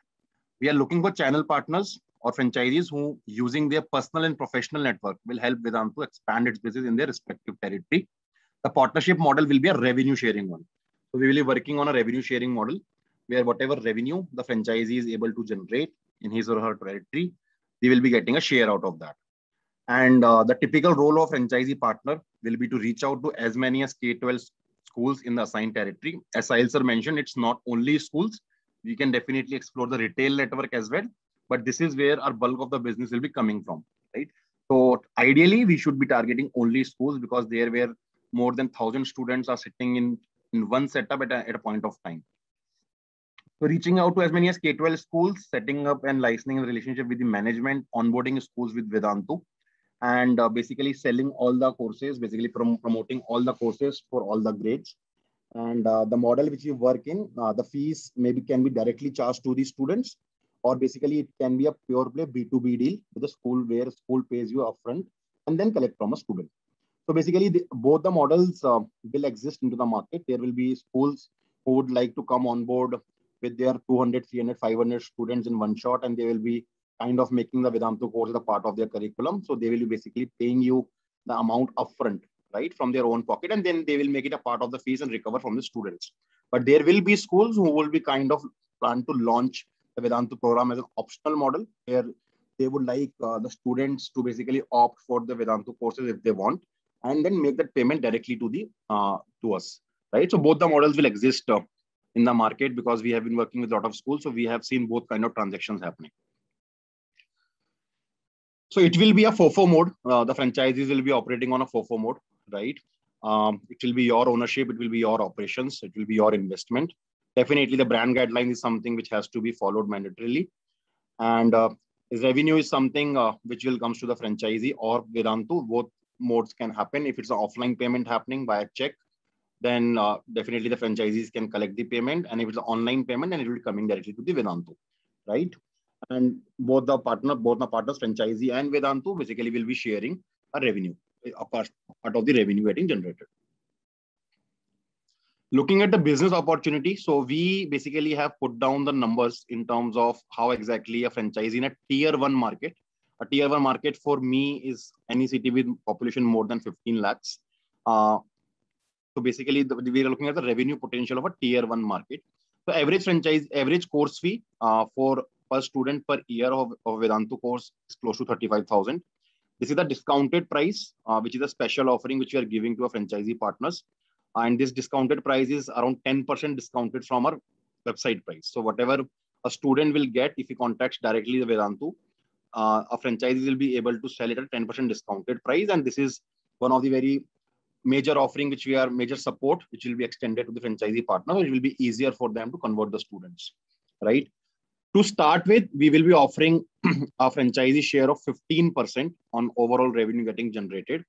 We are looking for channel partners or franchisees who, using their personal and professional network, will help Vedantu expand its business in their respective territory. The partnership model will be a revenue sharing one. So we will be working on a revenue sharing model where whatever revenue the franchisee is able to generate in his or her territory, they will be getting a share out of that. And the typical role of franchisee partner will be to reach out to as many as K-12 schools in the assigned territory. As Sahil sir mentioned, it's not only schools. We can definitely explore the retail network as well. But this is where our bulk of the business will be coming from, right? So ideally, we should be targeting only schools because there where more than 1,000 students are sitting in one setup at a point of time. So reaching out to as many as K-12 schools, setting up and licensing a relationship with the management, onboarding schools with Vedantu, and basically selling all the courses, basically promoting all the courses for all the grades. And the model which we work in, the fees maybe can be directly charged to the students, or basically it can be a pure play B2B deal with the school where school pays you upfront and then collect from a student. So basically both the models will exist into the market. There will be schools who would like to come on board with their 200, 300, 500 students in one shot, and they will be kind of making the Vedantu course a part of their curriculum. So they will be basically paying you the amount upfront, right, from their own pocket, and then they will make it a part of the fees and recover from the students. But there will be schools who will be kind of plan to launch the Vedantu program as an optional model where they would like the students to basically opt for the Vedantu courses if they want, and then make that payment directly to the to us, right? So both the models will exist in the market because we have been working with a lot of schools, so we have seen both kind of transactions happening. So it will be a FOFO mode. The franchisees will be operating on a FOFO mode, right? It will be your ownership, it will be your operations, it will be your investment. Definitely the brand guideline is something which has to be followed mandatorily. And revenue is something which will come to the franchisee or Vedantu. Both modes can happen. If it's an offline payment happening by a check, then definitely the franchisees can collect the payment. And if it's an online payment, then it will be coming directly to the Vedantu, right? And both the partners, franchisee and Vedantu, basically will be sharing a revenue, a part of the revenue getting generated. Looking at the business opportunity, so we basically have put down the numbers in terms of how exactly a franchise in a tier 1 market. A tier 1 market for me is any city with population more than 15 lakhs. So basically, we are looking at the revenue potential of a tier 1 market. So average course fee for per student per year of Vedantu course is close to 35,000. This is the discounted price, which is a special offering which we are giving to our franchisee partners. And this discounted price is around 10% discounted from our website price. So whatever a student will get if he contacts directly the Vedantu, a franchisee will be able to sell it at 10% discounted price. And this is one of the very major offering which we are major support, which will be extended to the franchisee partner. It will be easier for them to convert the students, right? To start with, we will be offering a franchisee share of 15% on overall revenue getting generated.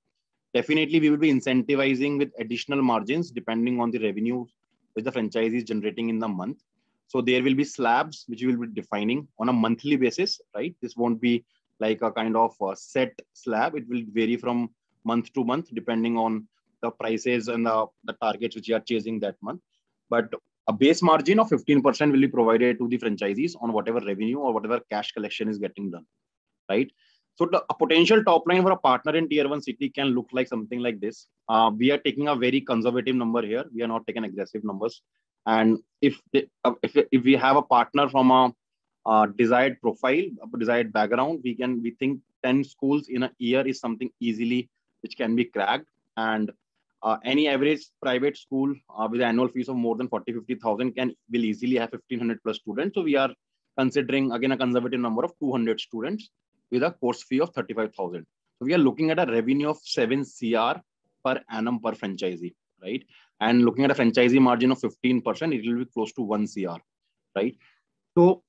Definitely, we will be incentivizing with additional margins depending on the revenue which the franchisee is generating in the month. So there will be slabs which we will be defining on a monthly basis, right? This won't be like a kind of a set slab. It will vary from month to month depending on the prices and the targets which you are chasing that month. But a base margin of 15% will be provided to the franchisees on whatever revenue or whatever cash collection is getting done, right? So a potential top line for a partner in tier 1 city can look like something like this. We are taking a very conservative number here. We are not taking aggressive numbers. And if we have a partner from desired profile, desired background, we think 10 schools in a year is something easily which can be cracked. And any average private school with annual fees of more than 40-50,000 will easily have 1,500 plus students. So we are considering again a conservative number of 200 students with a course fee of 35,000. So we are looking at a revenue of 7 CR per annum per franchisee, right? And looking at a franchisee margin of 15%, it will be close to 1 CR, right? So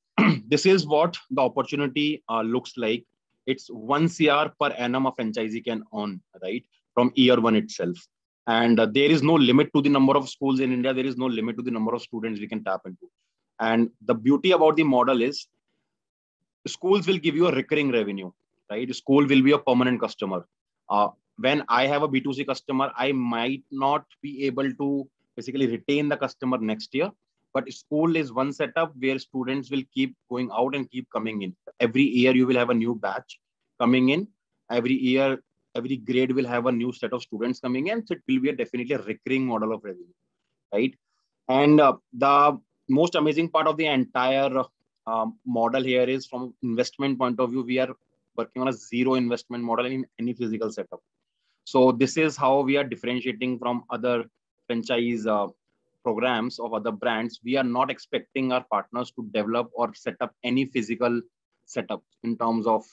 this is what the opportunity looks like. It's 1 CR per annum a franchisee can earn, right? From year one itself. And there is no limit to the number of schools in India. There is no limit to the number of students we can tap into. And the beauty about the model is schools will give you a recurring revenue, right? School will be a permanent customer. When I have a B2C customer, I might not be able to basically retain the customer next year. But school is one setup where students will keep going out and keep coming in. Every year you will have a new batch coming in. Every year, every grade will have a new set of students coming in. So it will be definitely a recurring model of revenue, right? And the most amazing part of the entire model here is from investment point of view, we are working on a zero investment model in any physical setup. So this is how we are differentiating from other franchise programs of other brands. We are not expecting our partners to develop or set up any physical setup in terms of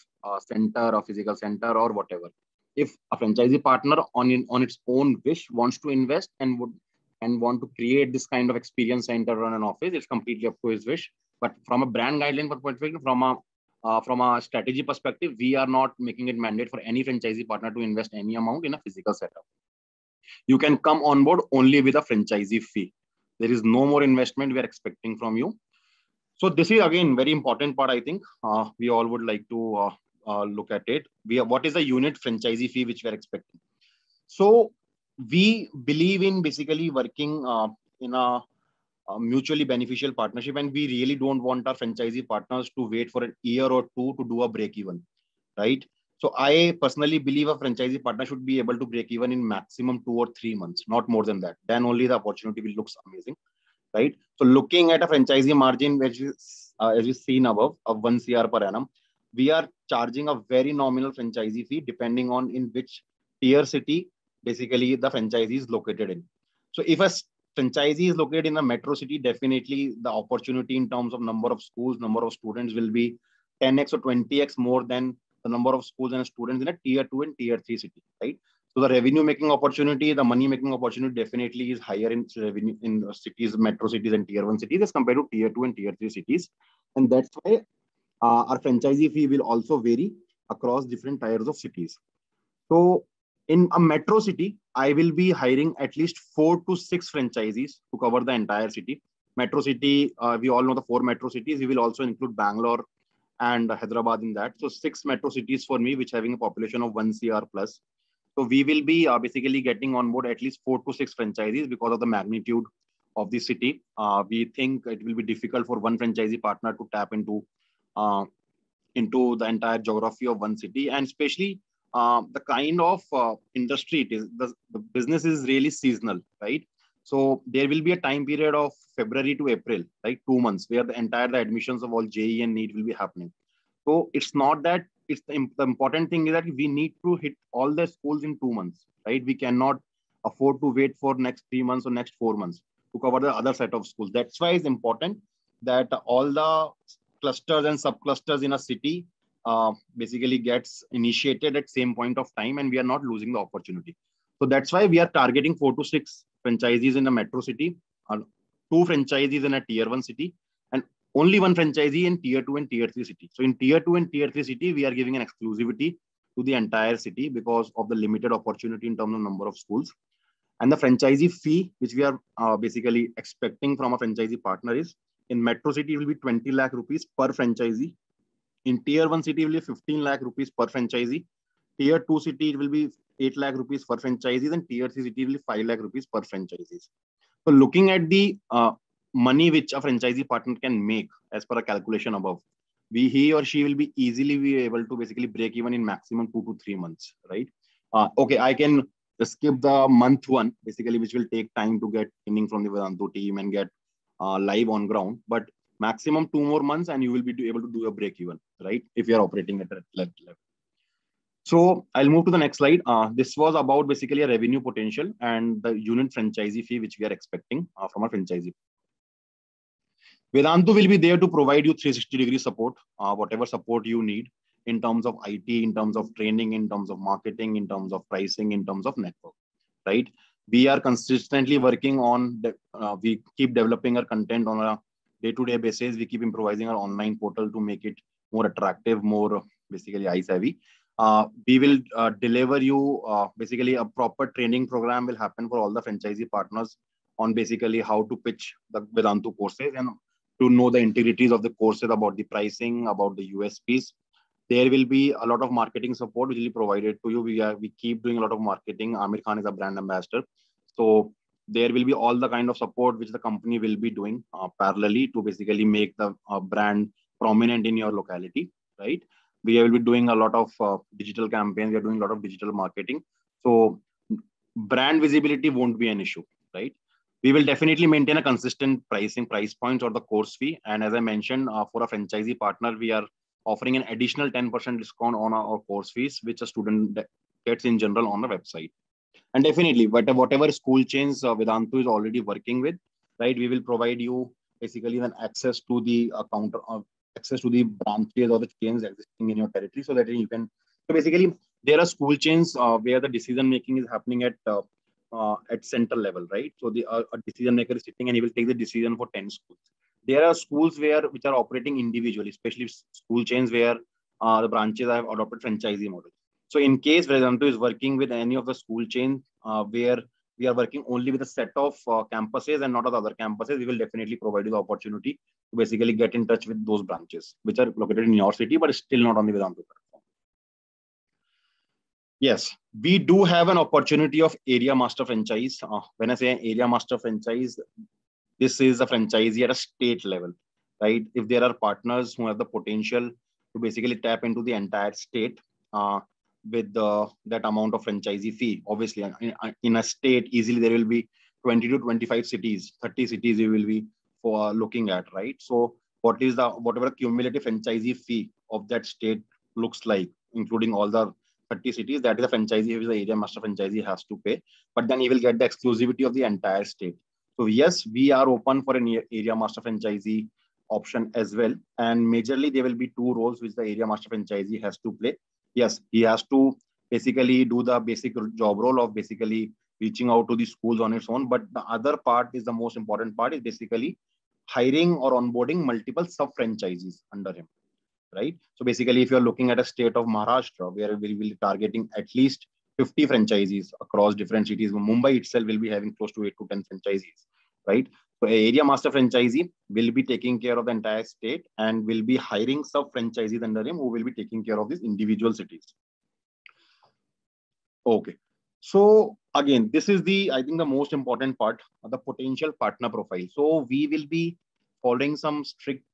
center or physical center or whatever. If a franchisee partner on its own wish wants to invest and want to create this kind of experience center or an office, it's completely up to his wish. But from a brand guideline perspective, from a strategy perspective, we are not making it mandate for any franchisee partner to invest any amount in a physical setup. You can come on board only with a franchisee fee. There is no more investment we are expecting from you. So this is again very important part. I think we all would like to look at it. What is the unit franchisee fee which we are expecting? So we believe in basically working in a mutually beneficial partnership, and we really don't want our franchisee partners to wait for a year or two to do a break even, right? So I personally believe a franchisee partner should be able to break even in maximum 2 or 3 months, not more than that. Then only the opportunity will look amazing, right? So looking at a franchisee margin, which is as we've seen above, of 1 CR per annum, we are charging a very nominal franchisee fee depending on in which tier city basically the franchisee is located in. So if a franchisee is located in a metro city, definitely the opportunity in terms of number of schools, number of students will be 10x or 20x more than the number of schools and students in a tier 2 and tier 3 city, right? So the revenue making opportunity, the money making opportunity definitely is higher in revenue in cities, metro cities and tier 1 cities as compared to tier 2 and tier 3 cities. And that's why our franchisee fee will also vary across different tiers of cities. So in a metro city, I will be hiring at least 4 to 6 franchisees to cover the entire city. Metro city, we all know the 4 metro cities. We will also include Bangalore and Hyderabad in that. So 6 metro cities for me, which having a population of 1 CR plus. So we will be basically getting on board at least 4 to 6 franchisees because of the magnitude of the city. We think it will be difficult for one franchisee partner to tap into the entire geography of one city, and especially the kind of industry it is. The business is really seasonal, right? So there will be a time period of February to April, like 2 months, where the admissions of all JEE and NEET will be happening. So it's not that it's the important thing is that we need to hit all the schools in 2 months, right? We cannot afford to wait for next 3 months or next 4 months to cover the other set of schools. That's why it's important that all the clusters and subclusters in a city basically gets initiated at same point of time, and we are not losing the opportunity. So that's why we are targeting 4 to 6 franchisees in a metro city, 2 franchisees in a tier 1 city, and only 1 franchisee in tier 2 and tier 3 city. So in tier 2 and tier 3 city, we are giving an exclusivity to the entire city because of the limited opportunity in terms of number of schools. And the franchisee fee, which we are basically expecting from a franchisee partner, is in metro city, it will be 20 lakh rupees per franchisee. In tier 1 city, it will be 15 lakh rupees per franchisee. Tier 2 city, it will be 8 lakh rupees per franchisees, and tier 3 city will be 5 lakh rupees per franchisees. So looking at the money which a franchisee partner can make as per a calculation above, he or she will be easily be able to basically break even in maximum 2 to 3 months, right? Okay, I can just skip the month 1, basically, which will take time to get training from the Vedantu team and get live on ground. But maximum 2 more months, and you will be able to do a break even, right? If you are operating at that level. So I'll move to the next slide. This was about basically a revenue potential and the unit franchisee fee, which we are expecting from our franchisee. Vedantu will be there to provide you 360-degree support, whatever support you need in terms of IT, in terms of training, in terms of marketing, in terms of pricing, in terms of network, right? We are consistently working on, we keep developing our content on a day-to-day basis. We keep improvising our online portal to make it more attractive, more basically eye-savvy. We will deliver you basically a proper training program will happen for all the franchisee partners on basically how to pitch the Vedantu courses and to know the integrities of the courses, about the pricing, about the USPs. There will be a lot of marketing support which will be provided to you. We keep doing a lot of marketing. Amir Khan is a brand ambassador. So there will be all the kind of support which the company will be doing parallelly to basically make the brand prominent in your locality, right? We will be doing a lot of digital campaigns. We are doing a lot of digital marketing. So brand visibility won't be an issue, right? We will definitely maintain a consistent price points or the course fee. And as I mentioned, for a franchisee partner, we are offering an additional 10% discount on our course fees, which a student gets in general on the website. And definitely, whatever school chains Vedantu is already working with, right? We will provide you basically an access to the access to the branches or the chains existing in your territory, so that you can. So basically, there are school chains where the decision making is happening at central level, right? So a decision maker is sitting and he will take the decision for 10 schools. There are schools which are operating individually, especially school chains where the branches have adopted franchisee model. So in case Vedantu is working with any of the school chains where we are working only with a set of campuses and not of the other campuses, we will definitely provide you the opportunity to basically get in touch with those branches which are located in your city, but still not on the Vedantu platform. Yes, we do have an opportunity of area master franchise. When I say area master franchise, this is a franchisee at a state level, right? If there are partners who have the potential to basically tap into the entire state with that amount of franchisee fee, obviously in a state, easily there will be 20 to 25 cities, 30 cities you will be looking at, right? So what is whatever cumulative franchisee fee of that state looks like, including all the 30 cities, that is a franchisee, the area master franchisee has to pay, but then he will get the exclusivity of the entire state. So yes, we are open for an area master franchisee option as well. And majorly there will be two roles which the area master franchisee has to play. Yes, he has to basically do the basic job role of basically reaching out to the schools on its own. But the other part is the most important part, is basically hiring or onboarding multiple sub-franchisees under him, right? So basically, if you're looking at a state of Maharashtra, where we will be targeting at least 50 franchisees across different cities, Mumbai itself will be having close to 8 to 10 franchisees, right? So area master franchisee will be taking care of the entire state and will be hiring sub-franchisees under him who will be taking care of these individual cities. Okay. So again, this is I think the most important part of the potential partner profile. So we will be following some strict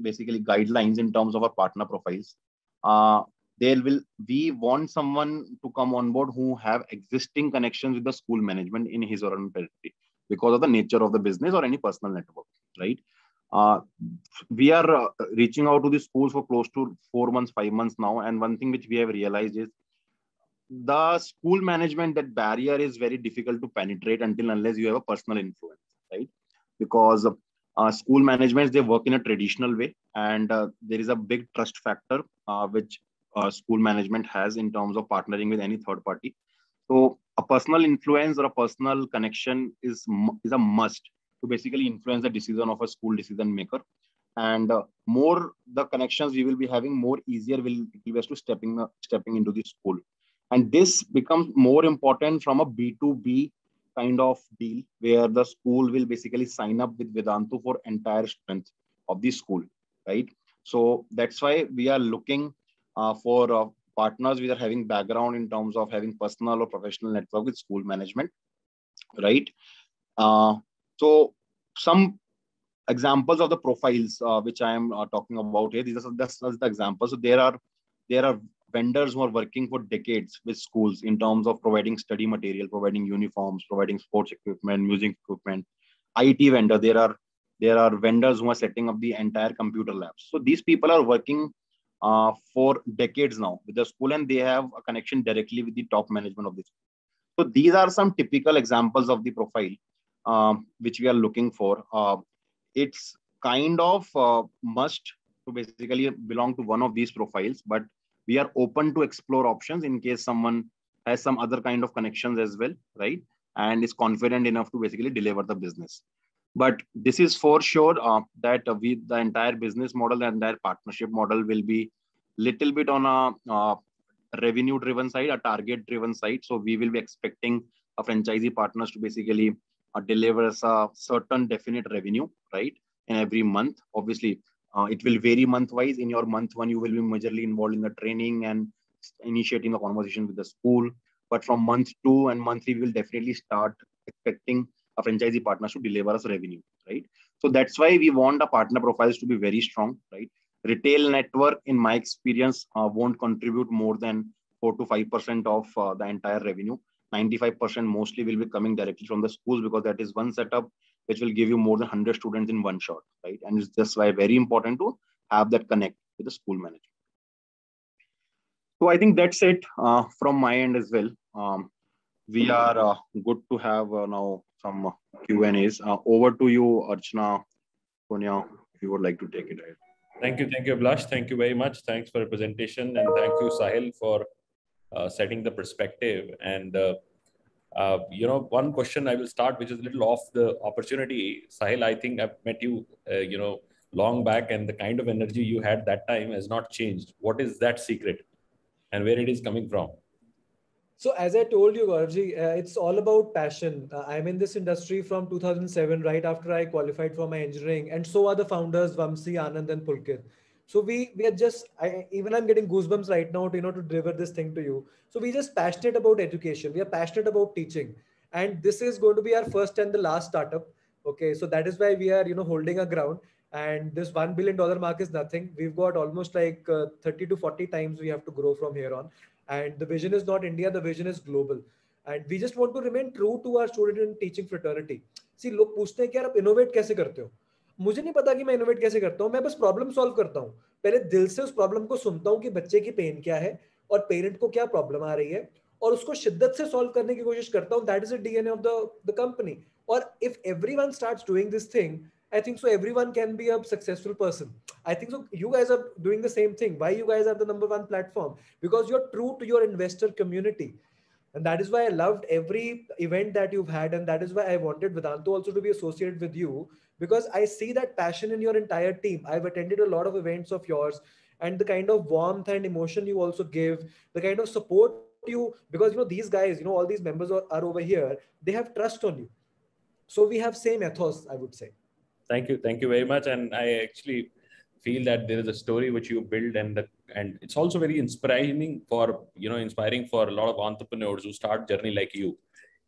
basically guidelines in terms of our partner profiles. We want someone to come on board who have existing connections with the school management in his or her territory because of the nature of the business or any personal network, right? We are reaching out to the schools for close to 4 months, 5 months now. And one thing which we have realized is the school management, that barrier is very difficult to penetrate unless you have a personal influence, right? Because school managements, they work in a traditional way, and there is a big trust factor which school management has in terms of partnering with any third party. So a personal influence or a personal connection is a must to basically influence the decision of a school decision maker. And more the connections we will be having, more easier will be to stepping into the school. And this becomes more important from a B2B kind of deal, where the school will basically sign up with Vedantu for entire strength of the school, right? So that's why we are looking for partners which are having background in terms of having personal or professional network with school management, right? So some examples of the profiles which I am talking about here, these are just the examples. So there are vendors who are working for decades with schools in terms of providing study material, providing uniforms, providing sports equipment, music equipment. IT vendor, there are There are vendors who are setting up the entire computer labs. So these people are working for decades now with the school, and they have a connection directly with the top management of the school. So these are some typical examples of the profile which we are looking for. It's kind of must to basically belong to one of these profiles, but we are open to explore options in case someone has some other kind of connections as well, right? And is confident enough to basically deliver the business. But this is for sure that the entire business model and their partnership model will be little bit on a revenue driven side, a target driven side. So we will be expecting a franchisee partners to basically deliver us a certain definite revenue, right, in every month. Obviously, it will vary month wise. In your month one, you will be majorly involved in the training and initiating a conversation with the school. But from month two and month three, we will definitely start expecting a franchisee partners to deliver us revenue, right? So that's why we want the partner profiles to be very strong, right? Retail network, in my experience, won't contribute more than 4 to 5% of the entire revenue. 95% mostly will be coming directly from the schools, because that is one setup which will give you more than 100 students in one shot, right? And it's just why very important to have that connect with the school management. So I think that's it from my end as well. We are good to have now some Q&As. Over to you, Archana, Sonia, if you would like to take it ahead. Thank you, Abhilash. Thank you very much. Thanks for your presentation, and thank you, Sahil, for setting the perspective. And one question I will start, which is a little off the opportunity. Sahil, I think I've met you, long back, and the kind of energy you had that time has not changed. What is that secret, and where it is coming from? So as I told you, Gauravji, it's all about passion. I'm in this industry from 2007, right after I qualified for my engineering, and so are the founders, Vamsi, Anand, and Pulkit. So we are just, even I'm getting goosebumps right now to, to deliver this thing to you. So we're just passionate about education. We are passionate about teaching, and this is going to be our first and the last startup. Okay, so that is why we are, holding our ground. And this $1 billion mark is nothing. We've got almost like 30 to 40 times we have to grow from here on. And the vision is not India, the vision is global. And we just want to remain true to our student and teaching fraternity. See, लोग पूछते हैं कि यार आप innovate कैसे करते हो? मुझे नहीं पता कि मैं innovate कैसे करता हूँ. मैं बस problem solve करता हूँ. पहले दिल से उस problem को सुनता हूँ कि बच्चे की pain क्या है और parent को क्या problem आ रही है और उसको शिद्दत से solve करने की कोशिश करता हूँ. That is the DNA of the company. Or if everyone starts doing this thing, I think so everyone can be a successful person. I think so you guys are doing the same thing. Why you guys are the #1 platform? Because you're true to your investor community. And that is why I loved every event that you've had. And that is why I wanted Vedantu also to be associated with you, because I see that passion in your entire team. I've attended a lot of events of yours, and the kind of warmth and emotion you also give, the kind of support you, because these guys, all these members are over here, they have trust on you. So we have same ethos, I would say. Thank you very much. And I actually feel that there is a story which you build, and it's also very inspiring for a lot of entrepreneurs who start journey like you,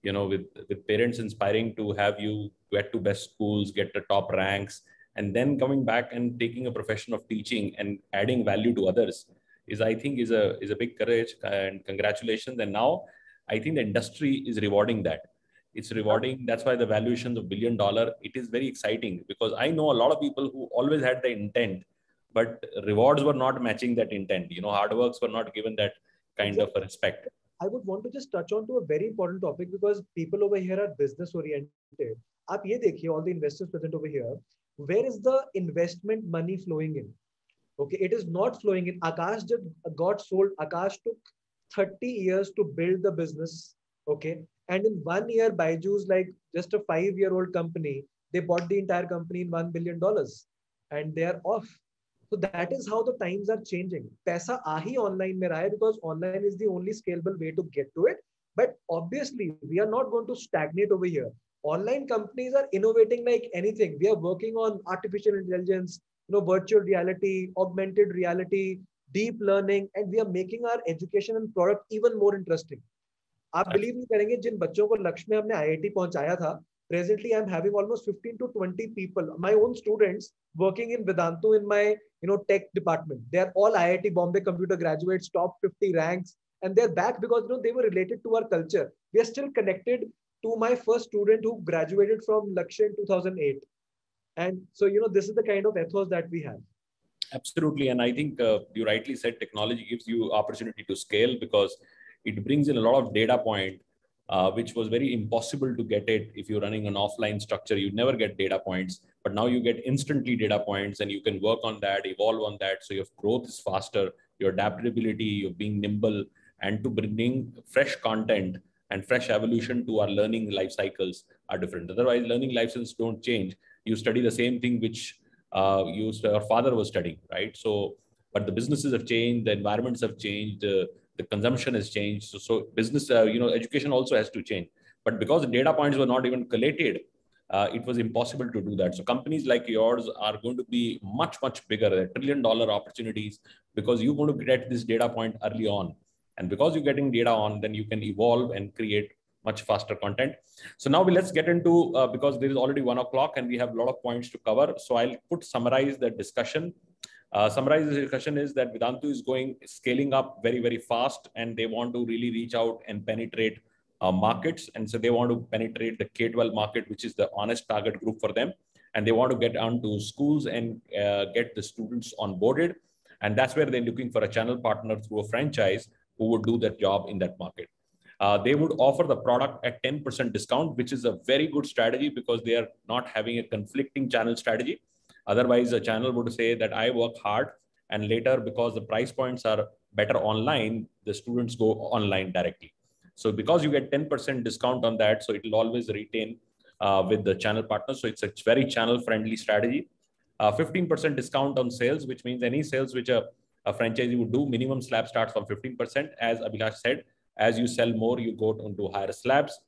with parents inspiring to have you get to best schools, get the top ranks, and then coming back and taking a profession of teaching and adding value to others is a big courage, and congratulations. And now I think the industry is rewarding that. It's rewarding. That's why the valuations of $1 billion, it is very exciting, because I know a lot of people who always had the intent, but rewards were not matching that intent. Hard works were not given that kind of a respect. I would want to just touch on to a very important topic, because people over here are business oriented. आप ये देखिए, all the investors present over here, where is the investment money flowing in? Okay, it is not flowing in. Akash just got sold. Akash took 30 years to build the business. Okay. And in 1 year, Byju's, like just a 5-year-old company, they bought the entire company in $1 billion, and they are off. So that is how the times are changing. Paisa ahi online mein raha hai, because online is the only scalable way to get to it. But obviously, we are not going to stagnate over here. Online companies are innovating like anything. We are working on artificial intelligence, virtual reality, augmented reality, deep learning, and we are making our education and product even more interesting. आप believe नहीं करेंगे, जिन बच्चों को लक्ष्य में हमने IIT पहुंचाया था, presently I'm having almost 15 to 20 people, my own students, working in Vedantu in my tech department. They are all IIT Bombay computer graduates, top 50 ranks, and they're back because they were related to our culture. We are still connected to my first student who graduated from Lakshya in 2008. And so, this is the kind of ethos that we have. Absolutely. And I think you rightly said technology gives you opportunity to scale because it brings in a lot of data point, which was very impossible to get it if you're running an offline structure. You never get data points, but now you get instantly data points and you can work on that, evolve on that. So your growth is faster, your adaptability, you're being nimble, and to bring fresh content and fresh evolution to our learning life cycles are different. Otherwise, learning life cycles don't change. You study the same thing which your father was studying, right? So, but the businesses have changed, the environments have changed, the consumption has changed. So business, education also has to change. But because the data points were not even collated, it was impossible to do that. So companies like yours are going to be much, much bigger, $1 trillion opportunities, because you're going to get this data point early on. And because you're getting data on, then you can evolve and create much faster content. So now let's get into, because there is already 1 o'clock and we have a lot of points to cover. So I'll summarize the discussion. Summarize the discussion is that Vedantu is scaling up very, very fast, and they want to really reach out and penetrate markets. And so they want to penetrate the K-12 market, which is the honest target group for them. And they want to get onto schools and get the students onboarded. And that's where they're looking for a channel partner through a franchise who would do that job in that market. They would offer the product at 10% discount, which is a very good strategy because they are not having a conflicting channel strategy. Otherwise, a channel would say that I work hard, and later, because the price points are better online, the students go online directly. So because you get 10% discount on that, so it will always retain with the channel partner. So it's a very channel friendly strategy. 15% discount on sales, which means any sales which a franchisee would do, minimum slab starts from 15%. As Abhilash said, as you sell more, you go into higher slabs.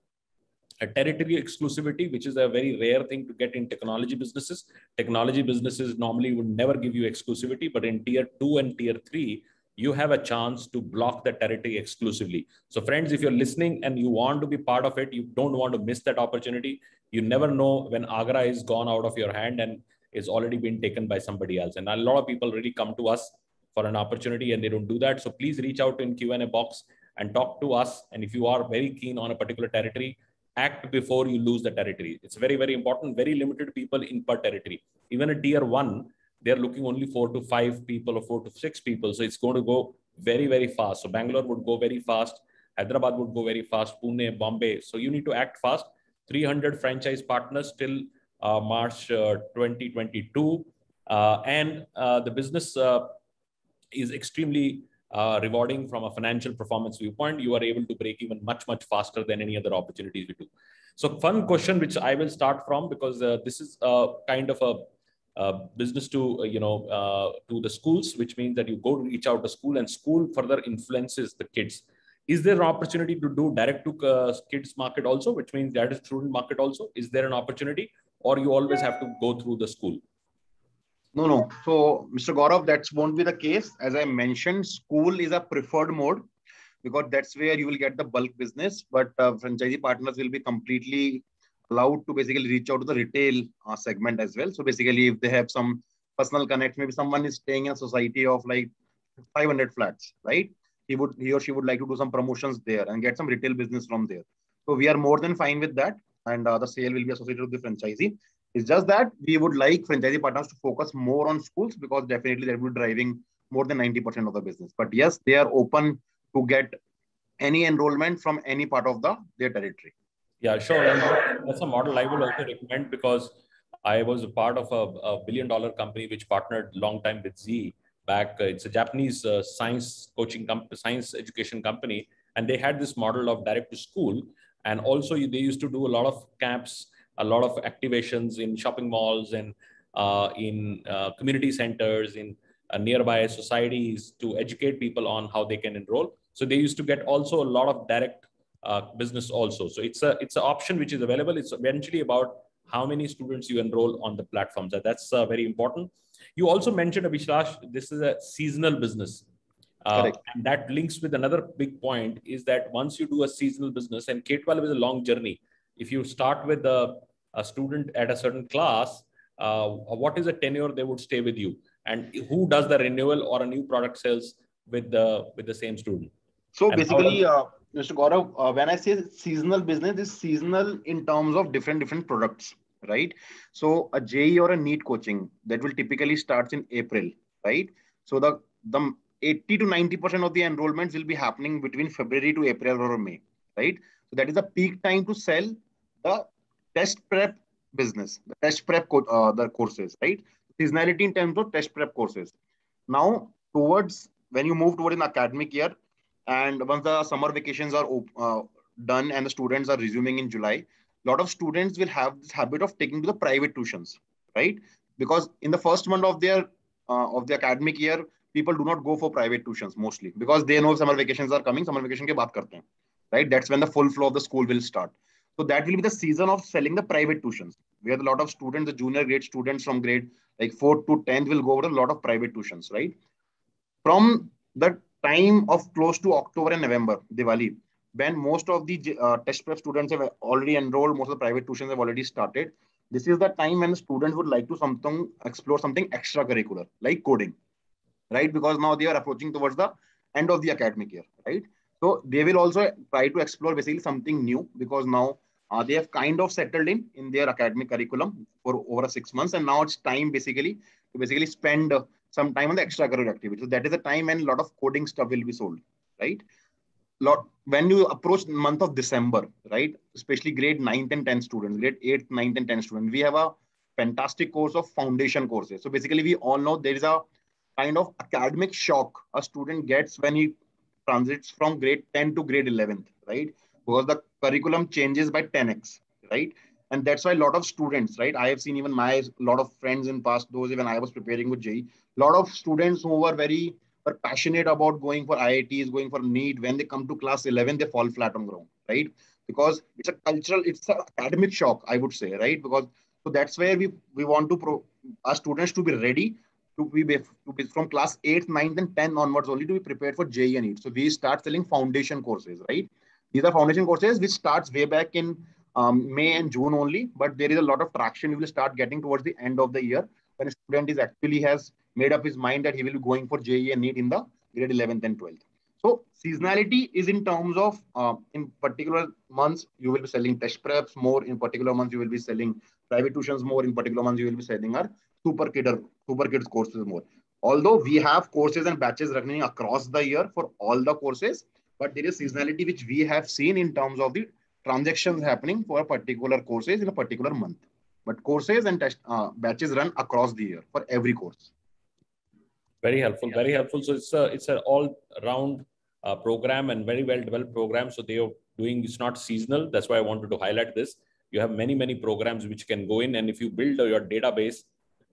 A territory exclusivity, which is a very rare thing to get in technology businesses. Technology businesses normally would never give you exclusivity, but in tier 2 and tier 3, you have a chance to block the territory exclusively. So friends, if you're listening and you want to be part of it, you don't want to miss that opportunity. You never know when Agra is gone out of your hand and is already been taken by somebody else. And a lot of people really come to us for an opportunity and they don't do that. So please reach out in Q&A box and talk to us. And if you are very keen on a particular territory, act before you lose the territory. It's very, very important. Very limited people in per territory. Even a tier 1, they're looking only 4 to 5 people or 4 to 6 people. So it's going to go very, very fast. So Bangalore would go very fast. Hyderabad would go very fast. Pune, Bombay. So you need to act fast. 300 franchise partners till March 2022. And the business is extremely rewarding from a financial performance viewpoint. You are able to break even much, much faster than any other opportunities we do. So fun question, which I will start from, because this is kind of a business to, to the schools, which means that you go to reach out to school and school further influences the kids. Is there an opportunity to do direct to kids market also, which means that is student market also? Is there an opportunity, or you always have to go through the school? No. So, Mr. Gaurav, that won't be the case. As I mentioned, school is a preferred mode because that's where you will get the bulk business. But franchisee partners will be completely allowed to basically reach out to the retail segment as well. So basically, if they have some personal connect, maybe someone is staying in a society of like 500 flats, right? He or she would like to do some promotions there and get some retail business from there. So we are more than fine with that. And the sale will be associated with the franchisee. It's just that we would like franchisee partners to focus more on schools because definitely they will be driving more than 90% of the business. But yes, they are open to get any enrollment from any part of their territory. Yeah, sure. And that's a model I will also recommend because I was a part of a $1 billion company which partnered long time with Z back. It's a Japanese science science education company. And they had this model of direct to school. And also they used to do a lot of camps, a lot of activations in shopping malls and in community centers, in nearby societies to educate people on how they can enroll. So they used to get also a lot of direct business also. So it's an option which is available. It's eventually about how many students you enroll on the platforms. That's very important. You also mentioned, Abhilash, this is a seasonal business. And that links with another big point is that once you do a seasonal business, and K-12 is a long journey. If you start with a student at a certain class, what is the tenure they would stay with you? And who does the renewal or a new product sales with the same student? So basically, Mr. Gaurav, when I say seasonal business, it's seasonal in terms of different products. right? So a JE or a NEET coaching that will typically starts in April, right? So the 80 to 90% of the enrollments will be happening between February to April or May, right? So that is the peak time to sell the test prep business, the test prep the courses, right? Seasonality in terms of test prep courses. Now, towards when you move toward an academic year, and once the summer vacations are done and the students are resuming in July, a lot of students will have this habit of taking to the private tuitions, right? Because in the first month of the academic year, people do not go for private tuitions mostly because they know summer vacations are coming. Summer vacation ke baat karte hain, right? That's when the full flow of the school will start. So that will be the season of selling the private tuitions, where a lot of students, the junior grade students from grade like 4th to 10th will go over a lot of private tuitions, right? From the time of close to October and November, Diwali, when most of the test prep students have already enrolled, most of the private tuitions have already started. This is the time when the students would like to explore something extracurricular, like coding, right? Because now they are approaching towards the end of the academic year, right? So they will also try to explore basically something new because now they have kind of settled in their academic curriculum for over 6 months, and now it's time basically to basically spend some time on the extracurricular activity. So that is the time when a lot of coding stuff will be sold, right? Lot when you approach the month of December, right? Especially grade 9th and 10th students, grade 8th, 9th, and 10th students, we have a fantastic course of foundation courses. So basically, we all know there is a kind of academic shock a student gets when he transits from grade 10 to grade 11th, right? Because the curriculum changes by 10x, right? And that's why a lot of students, right? I have seen even my lot of friends in past, those even I was preparing with JEE, a lot of students who were passionate about going for IITs, going for NEET. When they come to class 11, they fall flat on ground, right? Because it's an academic shock, I would say, right? Because so that's where we want to our students to be ready to be from class 8th, 9th, and 10th onwards only to be prepared for JEE and NEET. So we start selling foundation courses, right? These are foundation courses which starts way back in May and June only, but there is a lot of traction we will start getting towards the end of the year when a student is actually has made up his mind that he will be going for JEE and NEET in the grade 11th and 12th. So seasonality is in terms of in particular months you will be selling test preps more. In particular months you will be selling private tuitions more. In particular months you will be selling our super kids courses more. Although we have courses and batches running across the year for all the courses, but there is seasonality which we have seen in terms of the transactions happening for a particular courses in a particular month. But courses and batches run across the year for every course. Very helpful, very helpful. So it's an all round program and very well developed program. So they are doing, it's not seasonal. That's why I wanted to highlight this. You have many programs which can go in, and if you build your database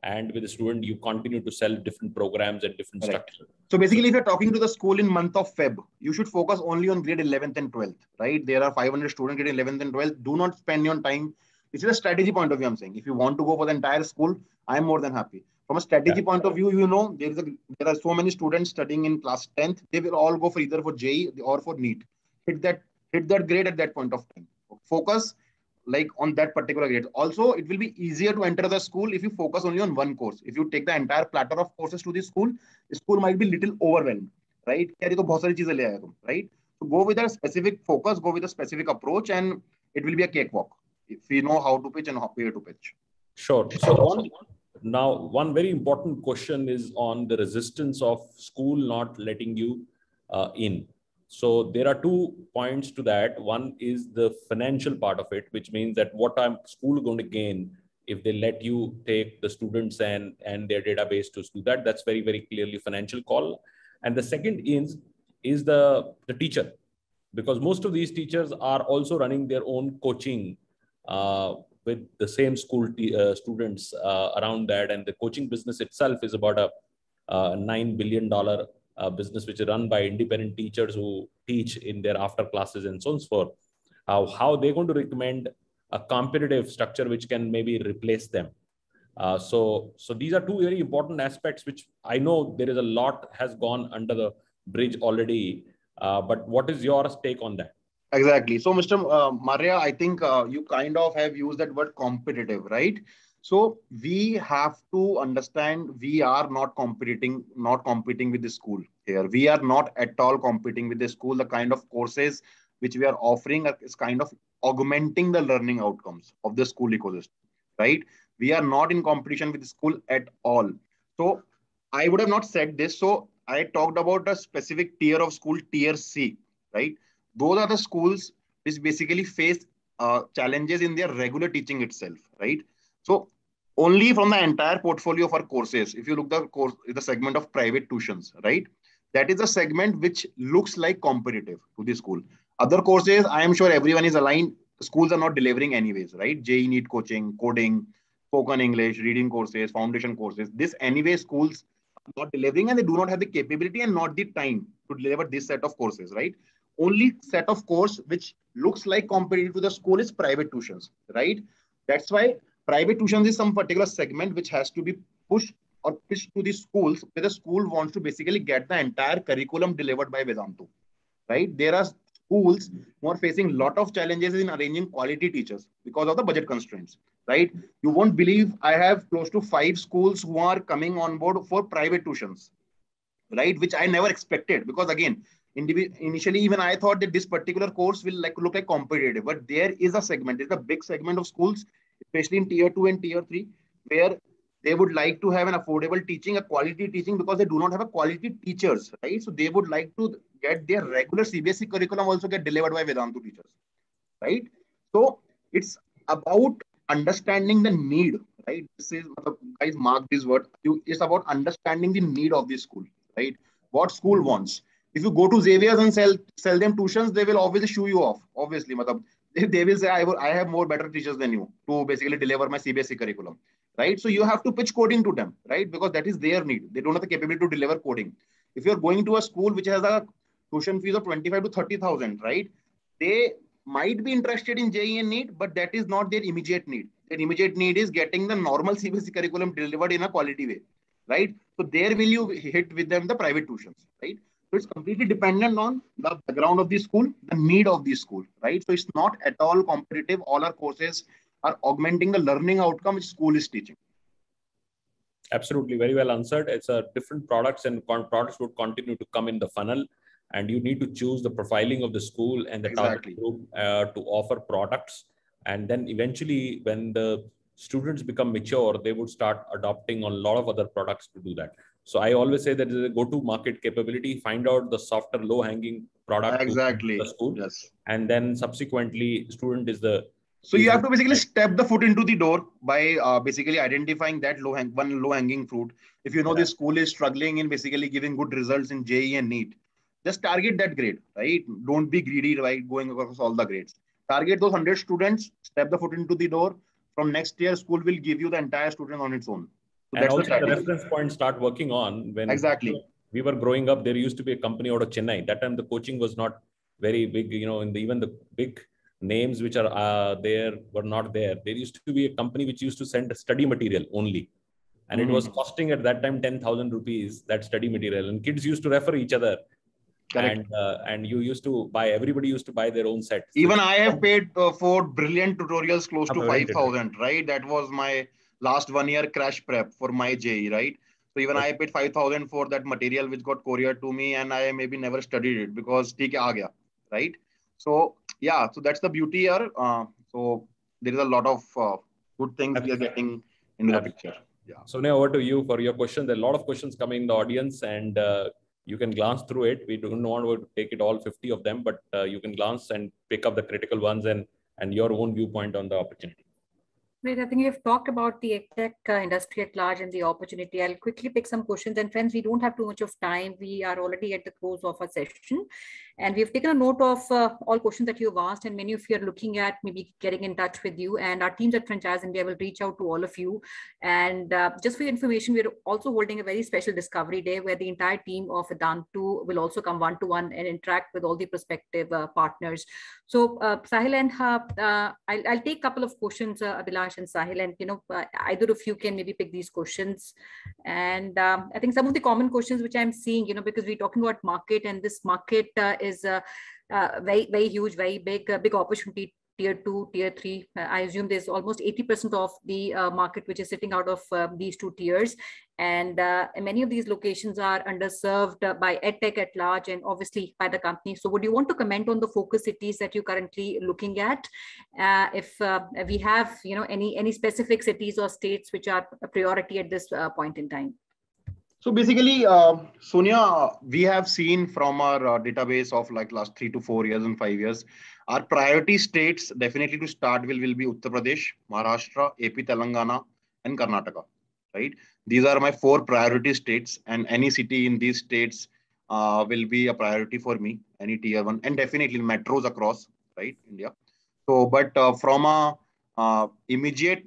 and with the student, you continue to sell different programs and different structures. So basically, if you're talking to the school in month of Feb, you should focus only on grade 11th and 12th, right? There are 500 students grade 11th and 12th. Do not spend your time. This is a strategy point of view, I'm saying. If you want to go for the entire school, I'm more than happy. From a strategy point of view, you know, there are so many students studying in class 10th. They will all go for either for JEE or for NEET. Hit that grade at that point of time. Focus like on that particular grade. Also, it will be easier to enter the school if you focus only on one course. If you take the entire platter of courses to the school might be little overwhelmed, right? Right? So go with a specific focus, go with a specific approach, and it will be a cakewalk if we know how to pitch and where to pitch. Sure. So one very important question is on the resistance of school not letting you in. So there are 2 points to that. One is the financial part of it, which means that what school going to gain if they let you take the students and their database to do that. That's very clearly financial call. And the second is the teacher, because most of these teachers are also running their own coaching with the same school students around that. And the coaching business itself is about a $9 billion business, which is run by independent teachers who teach in their after classes and so on and so forth. How they're going to recommend a competitive structure which can maybe replace them. So these are 2 very important aspects, which I know there is a lot has gone under the bridge already. But what is your take on that? Exactly. So, Mr. Maria, I think you kind of have used that word competitive, right? So we have to understand we are not competing with the school here. We are not at all competing with the school. The kind of courses which we are offering is kind of augmenting the learning outcomes of the school ecosystem. right? We are not in competition with the school at all. So I would have not said this. So I talked about a specific tier of school, tier C, right? Those are the schools which basically face challenges in their regular teaching itself, right? So only from the entire portfolio of our courses, if you look the segment of private tuitions, right? That is a segment which looks like competitive to the school. Other courses, I am sure everyone is aligned. Schools are not delivering anyways, right? JEE NEET coaching, coding, spoken English, reading courses, foundation courses. This anyway, schools are not delivering and they do not have the capability and not the time to deliver this set of courses, right? Only set of course which looks like competitive to the school is private tuitions, right? That's why private tuitions is some particular segment which has to be pushed or pitched to the schools where the school wants to basically get the entire curriculum delivered by Vedantu, right? There are schools who are facing a lot of challenges in arranging quality teachers because of the budget constraints, right? You won't believe I have close to 5 schools who are coming on board for private tuitions, right? Which I never expected because again, initially even I thought that this particular course will like look like competitive, but there is a segment, there's a big segment of schools, especially in tier 2 and tier 3, where they would like to have an affordable teaching, a quality teaching because they do not have a quality teachers, right? So they would like to get their regular CBSE curriculum also get delivered by Vedantu teachers, right? So it's about understanding the need, right? This is, guys, mark this word. It's about understanding the need of the school, right? What school wants. If you go to Xavier's and sell them tuitions, they will obviously shoo you off. Obviously, they will say, I have more better teachers than you to basically deliver my CBSE curriculum, right? So you have to pitch coding to them, right? Because that is their need. They don't have the capability to deliver coding. If you're going to a school which has a tuition fees of 25 to 30,000, right? They might be interested in JEE and NEET, but that is not their immediate need. Their immediate need is getting the normal CBSE curriculum delivered in a quality way, right? So there will you hit with them the private tuitions, right? So it's completely dependent on the background of the school, the need of the school, right? So it's not at all competitive. All our courses are augmenting the learning outcome which school is teaching. Absolutely, very well answered. It's a different products and products would continue to come in the funnel, and you need to choose the profiling of the school and the target group to offer products. And then eventually when the students become mature, they would start adopting on a lot of other products to do that. So I always say that is a go-to-market capability, find out the softer, low-hanging product to the school. Yes. And then subsequently student is the... So you have to basically step the foot into the door by basically identifying that low-hanging fruit. If you know the school is struggling in basically giving good results in JEE and NEET, just target that grade, right? Don't be greedy by going across all the grades. Target those 100 students, step the foot into the door. From next year, school will give you the entire student on its own. So and also the reference point start working on when we were growing up, there used to be a company out of Chennai. That time the coaching was not very big, you know, even the big names which are there were not there. There used to be a company which used to send study material only. And it was costing at that time 10,000 rupees, that study material. And kids used to refer each other. Correct. And you used to buy, everybody used to buy their own set. Even I have paid for brilliant tutorials close to 5,000, right? That was my last 1 year crash prep for my JEE, right? So even I paid 5,000 for that material which got couriered to me, and I maybe never studied it because theek aa gaya, right? So yeah, so that's the beauty here. So there is a lot of good things we are getting into the picture. Yeah. So now over to you for your question. There are a lot of questions coming in the audience, and you can glance through it. We don't want to take it all 50 of them, but you can glance and pick up the critical ones and your own viewpoint on the opportunity. Great. I think you've talked about the tech industry at large and the opportunity. I'll quickly pick some questions. And friends, we don't have too much of time. We are already at the close of our session. And we've taken a note of all questions that you've asked. And many of you are looking at maybe getting in touch with you. And our teams at Franchise India will reach out to all of you. And just for your information, we're also holding a very special Discovery Day where the entire team of Vedantu will also come one-to-one and interact with all the prospective partners. So Sahil and I'll take a couple of questions, Abhilash and Sahil, and either of you can maybe pick these questions. And I think some of the common questions which I'm seeing, because we're talking about market, and this market is very, very huge, very big, big opportunity tier 2, tier 3. I assume there's almost 80% of the market which is sitting out of these two tiers. And many of these locations are underserved by EdTech at large and obviously by the company. So would you want to comment on the focus cities that you're currently looking at? If we have, any specific cities or states which are a priority at this point in time? So basically, Sonia, we have seen from our database of like last 3 to 4 years and 5 years, our priority states definitely to start will be Uttar Pradesh, Maharashtra, AP, Telangana, and Karnataka, right? These are my 4 priority states, and any city in these states will be a priority for me, any tier 1, and definitely metros across, right, India. So, but from a immediate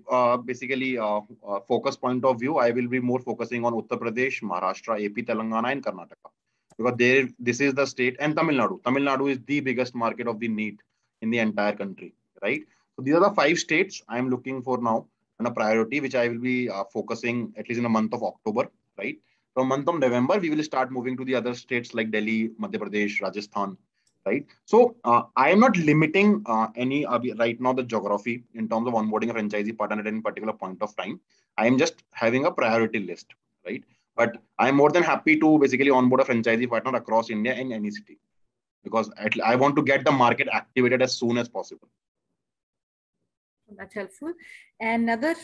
focus point of view, I will be more focusing on Uttar Pradesh, Maharashtra, AP, Telangana, and Karnataka, because this is the state, and Tamil Nadu. Tamil Nadu is the biggest market of the NEET in the entire country, right? So these are the 5 states I am looking for now and a priority, which I will be focusing at least in the month of October, right? From month of November, we will start moving to the other states like Delhi, Madhya Pradesh, Rajasthan, right? So I am not limiting any right now the geography in terms of onboarding a franchisee partner at any particular point of time. I am just having a priority list, right? But I am more than happy to basically onboard a franchisee partner across India in any city, because I want to get the market activated as soon as possible. That's helpful. And another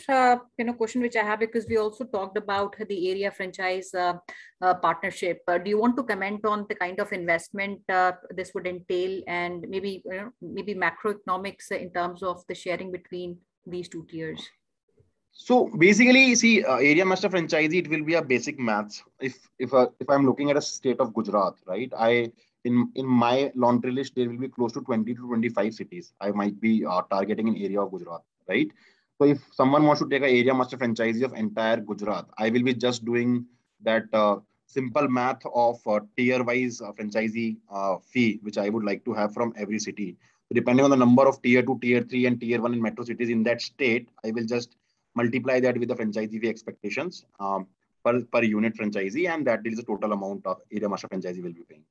question which I have, because we also talked about the area franchise partnership. Do you want to comment on the kind of investment this would entail, and maybe macroeconomics in terms of the sharing between these two tiers? So basically, see, area master franchisee, it will be a basic maths. If I'm looking at a state of Gujarat, right? In my laundry list, there will be close to 20 to 25 cities I might be targeting in area of Gujarat, right? So if someone wants to take an area master franchisee of entire Gujarat, I will be just doing that simple math of tier-wise franchisee fee, which I would like to have from every city. So depending on the number of tier 2, tier 3, and tier 1 in metro cities in that state, I will just multiply that with the franchisee fee expectations per unit franchisee, and that is the total amount of area master franchisee will be paying.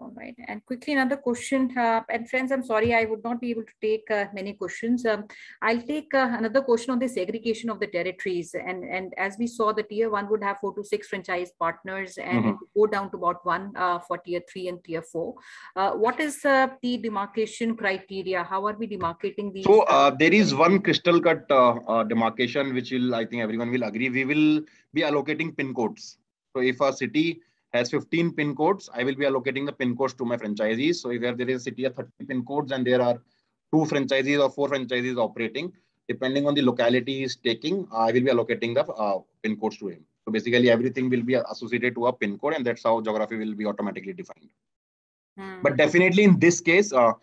All right. And quickly, another question. And friends, I'm sorry, I would not be able to take many questions. I'll take another question on the segregation of the territories. And as we saw, the tier 1 would have 4 to 6 franchise partners, and it would go down to about 1 for tier 3 and tier 4. What is the demarcation criteria? How are we demarcating these? So there is one crystal cut demarcation, which I think everyone will agree. We will be allocating pin codes. So if a city has 15 pin codes, I will be allocating the pin codes to my franchisees. So if there is a city of 30 pin codes and there are 2 franchisees or 4 franchisees operating, depending on the locality he is taking, I will be allocating the pin codes to him. So basically everything will be associated to a pin code, and that's how geography will be automatically defined. But definitely in this case, every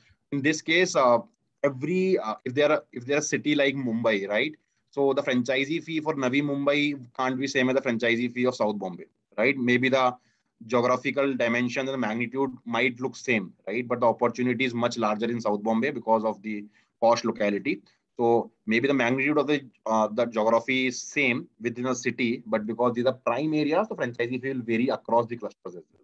if there are a city like Mumbai, right? So the franchisee fee for Navi Mumbai can't be same as the franchisee fee of South Bombay, right? Maybe the geographical dimension and the magnitude might look same, right? But the opportunity is much larger in South Bombay because of the posh locality. So maybe the magnitude of the geography is same within a city, but because these are prime areas, the franchisee fee will vary across the clusters as well.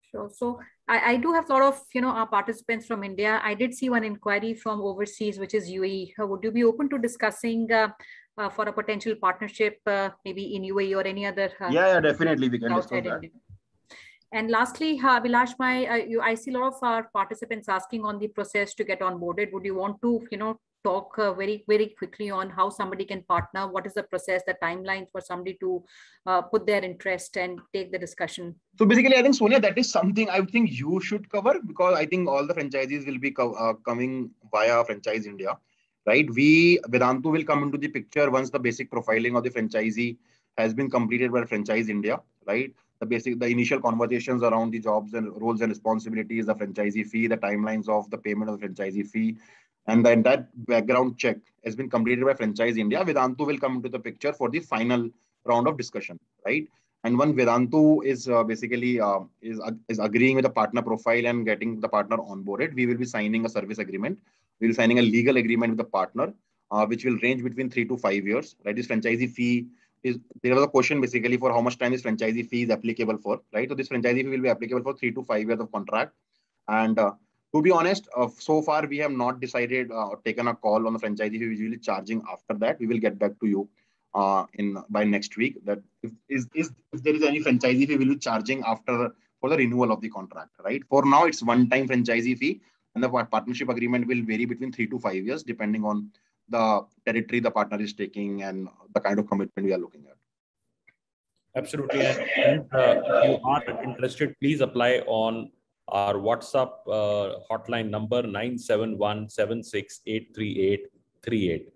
Sure. So I do have a lot of our participants from India. I did see one inquiry from overseas, which is UAE. Would you be open to discussing for a potential partnership, maybe in UAE or any other? Yeah, definitely we can discuss that. India. And lastly, Abhilash, I see a lot of our participants asking on the process to get onboarded. Would you want to, talk very, very quickly on how somebody can partner? What is the process, the timeline for somebody to put their interest and take the discussion? So basically, I think, Sonia, that is something I think you should cover, because I think all the franchisees will be coming via Franchise India, right? Vedantu will come into the picture once the basic profiling of the franchisee has been completed by Franchise India, right? The initial conversations around the jobs and roles and responsibilities, the franchisee fee, the timelines of the payment of the franchisee fee, and the entire background check has been completed by Franchise India. Vedantu will come into the picture for the final round of discussion, right? And when Vedantu is is agreeing with the partner profile and getting the partner onboarded, we will be signing a service agreement. We will be signing a legal agreement with the partner, which will range between 3 to 5 years, right? This franchisee fee there was a question basically for how much time this franchisee fee is applicable for, right? So this franchisee fee will be applicable for 3 to 5 years of contract. And To be honest, so far we have not decided or taken a call on the franchisee who is usually charging. After that, we will get back to you by next week. That if there is any franchisee fee, we will be charging after for the renewal of the contract. Right. For now, it's one-time franchisee fee, and the partnership agreement will vary between 3 to 5 years, depending on the territory the partner is taking and the kind of commitment we are looking at. Absolutely. And if you are interested, please apply on our WhatsApp hotline number 97176838838.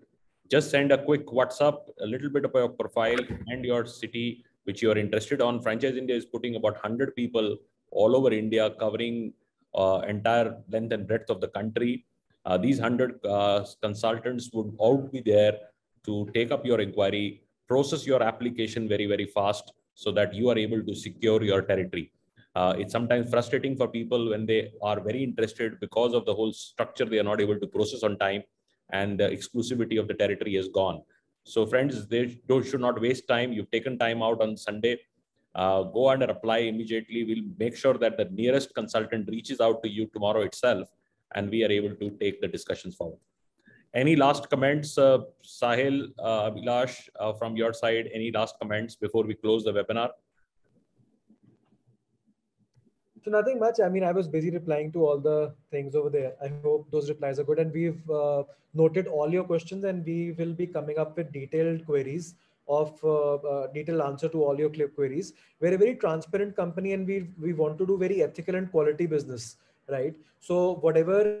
Just send a quick WhatsApp, a little bit of your profile and your city which you are interested on. Franchise India is putting about 100 people all over India, covering entire length and breadth of the country. These 100 consultants would all be there to take up your inquiry, process your application very, very fast so that you are able to secure your territory. It's sometimes frustrating for people when they are very interested because of the whole structure, they are not able to process on time and the exclusivity of the territory is gone. So friends, they should not waste time. You've taken time out on Sunday. Go and apply immediately. We'll make sure that the nearest consultant reaches out to you tomorrow itself and we are able to take the discussions forward. Any last comments, Sahil, Abhilash, from your side? Any last comments before we close the webinar? So nothing much. I mean, I was busy replying to all the things over there. I hope those replies are good. And we've noted all your questions and we will be coming up with detailed queries of detailed answer to all your queries. We're a very transparent company and we want to do very ethical and quality business, right? So whatever,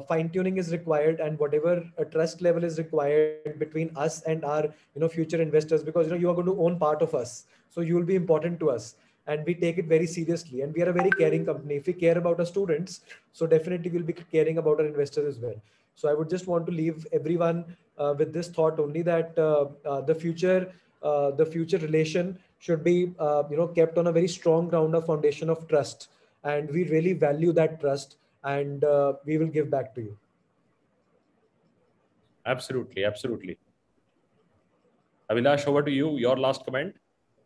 fine tuning is required and whatever a trust level is required between us and our future investors, because you are going to own part of us, so you will be important to us and we take it very seriously, and we are a very caring company. If we care about our students, so definitely we'll be caring about our investors as well. So I would just want to leave everyone with this thought only, that the future relation should be kept on a very strong ground of foundation of trust, and we really value that trust, and we will give back to you. Absolutely, absolutely. Abhilash, over to you. Your last comment.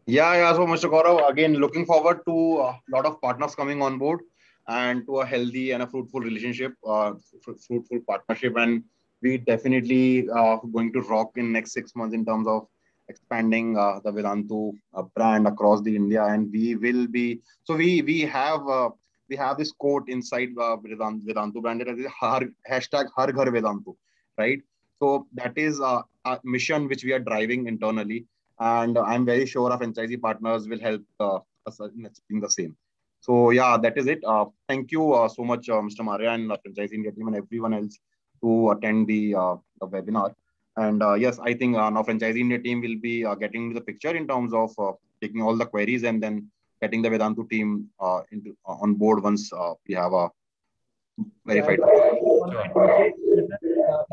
Yeah. So Mr. Gaurav, again, looking forward to a lot of partners coming on board and to a healthy and a fruitful relationship, fruitful partnership. And we definitely going to rock in next 6 months in terms of expanding the Vedantu brand across the India. And we will be, so we have this quote inside Vedantu brand, that is hashtag Har Ghar Vedantu, right? So that is a mission which we are driving internally. And I'm very sure our franchisee partners will help us in achieving the same. So yeah, that is it. Thank you so much, Mr. Maria and the franchisee India team and everyone else to attend the webinar. And yes, I think now franchisee India team will be getting into the picture in terms of taking all the queries and then getting the Vedantu team on board once we have a verified.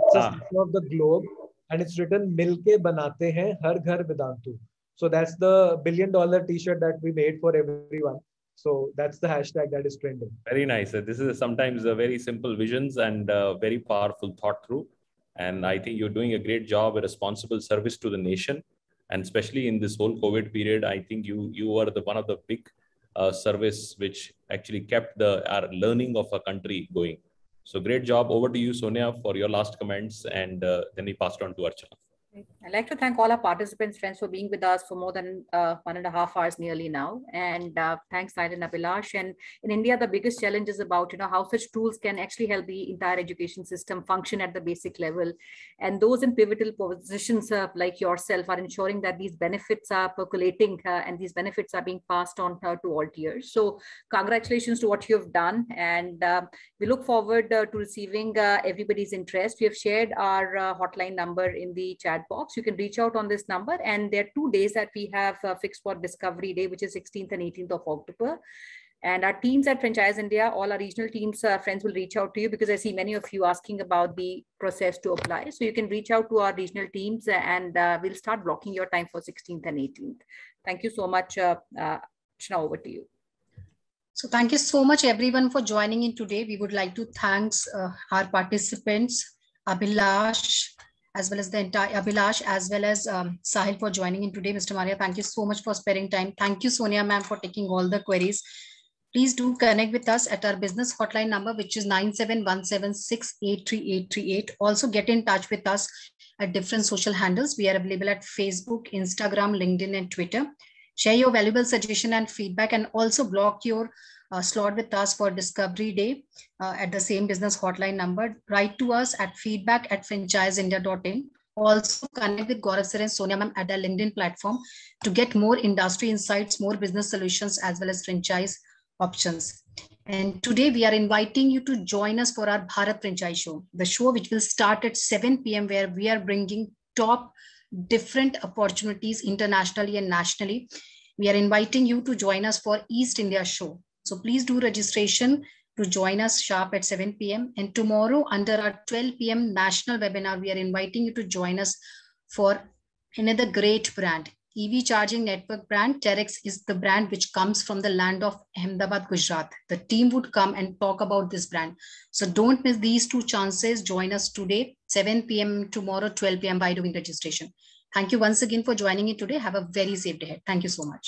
It's a section of the globe, and it's written "Milke banate hain har ghar Vedantu." So that's the $1 billion T-shirt that we made for everyone. So that's the hashtag that is trending. Very nice. This is sometimes a very simple visions and very powerful thought through. And I think you're doing a great job, a responsible service to the nation. And especially in this whole COVID period, I think you are one of the big service which actually kept our learning of a country going. So great job. Over to you, Sonia, for your last comments, and then we pass it on to Archana. I'd like to thank all our participants, friends, for being with us for more than 1.5 hours nearly now. And thanks, Sahil and Abhilash. And in India, the biggest challenge is about how such tools can actually help the entire education system function at the basic level. And those in pivotal positions like yourself are ensuring that these benefits are percolating and these benefits are being passed on to all tiers. So congratulations to what you have done. And we look forward to receiving everybody's interest. We have shared our hotline number in the chat box. You can reach out on this number, and there are 2 days that we have fixed for Discovery Day, which is 16th and 18th of October. And our teams at Franchise India, all our regional teams, friends, will reach out to you, because I see many of you asking about the process to apply. So you can reach out to our regional teams, and we'll start blocking your time for 16th and 18th. Thank you so much. Shna, over to you. So thank you so much, everyone, for joining in today. We would like to thank our participants, Abhilash, as well as the entire Abhilash, as well as Sahil for joining in today. Mr. Maria, thank you so much for sparing time. Thank you, Sonia ma'am, for taking all the queries. Please do connect with us at our business hotline number, which is 9717683838. Also get in touch with us at different social handles. We are available at Facebook, Instagram, LinkedIn, and Twitter. Share your valuable suggestion and feedback, and also block your slot with us for Discovery Day at the same business hotline number. Write to us at feedback@franchiseindia.in. Also connect with Gaurav sir and Sonia ma'am at our LinkedIn platform to get more industry insights, more business solutions, as well as franchise options. And today we are inviting you to join us for our Bharat Franchise Show, the show which will start at 7 p.m. where we are bringing top different opportunities internationally and nationally. We are inviting you to join us for East India Show. So please do registration to join us sharp at 7 p.m. And tomorrow under our 12 p.m. national webinar, we are inviting you to join us for another great brand. EV charging network brand, Terex is the brand which comes from the land of Ahmedabad, Gujarat. The team would come and talk about this brand. So don't miss these two chances. Join us today, 7 p.m. tomorrow, 12 p.m. by doing registration. Thank you once again for joining in today. Have a very safe day. Thank you so much.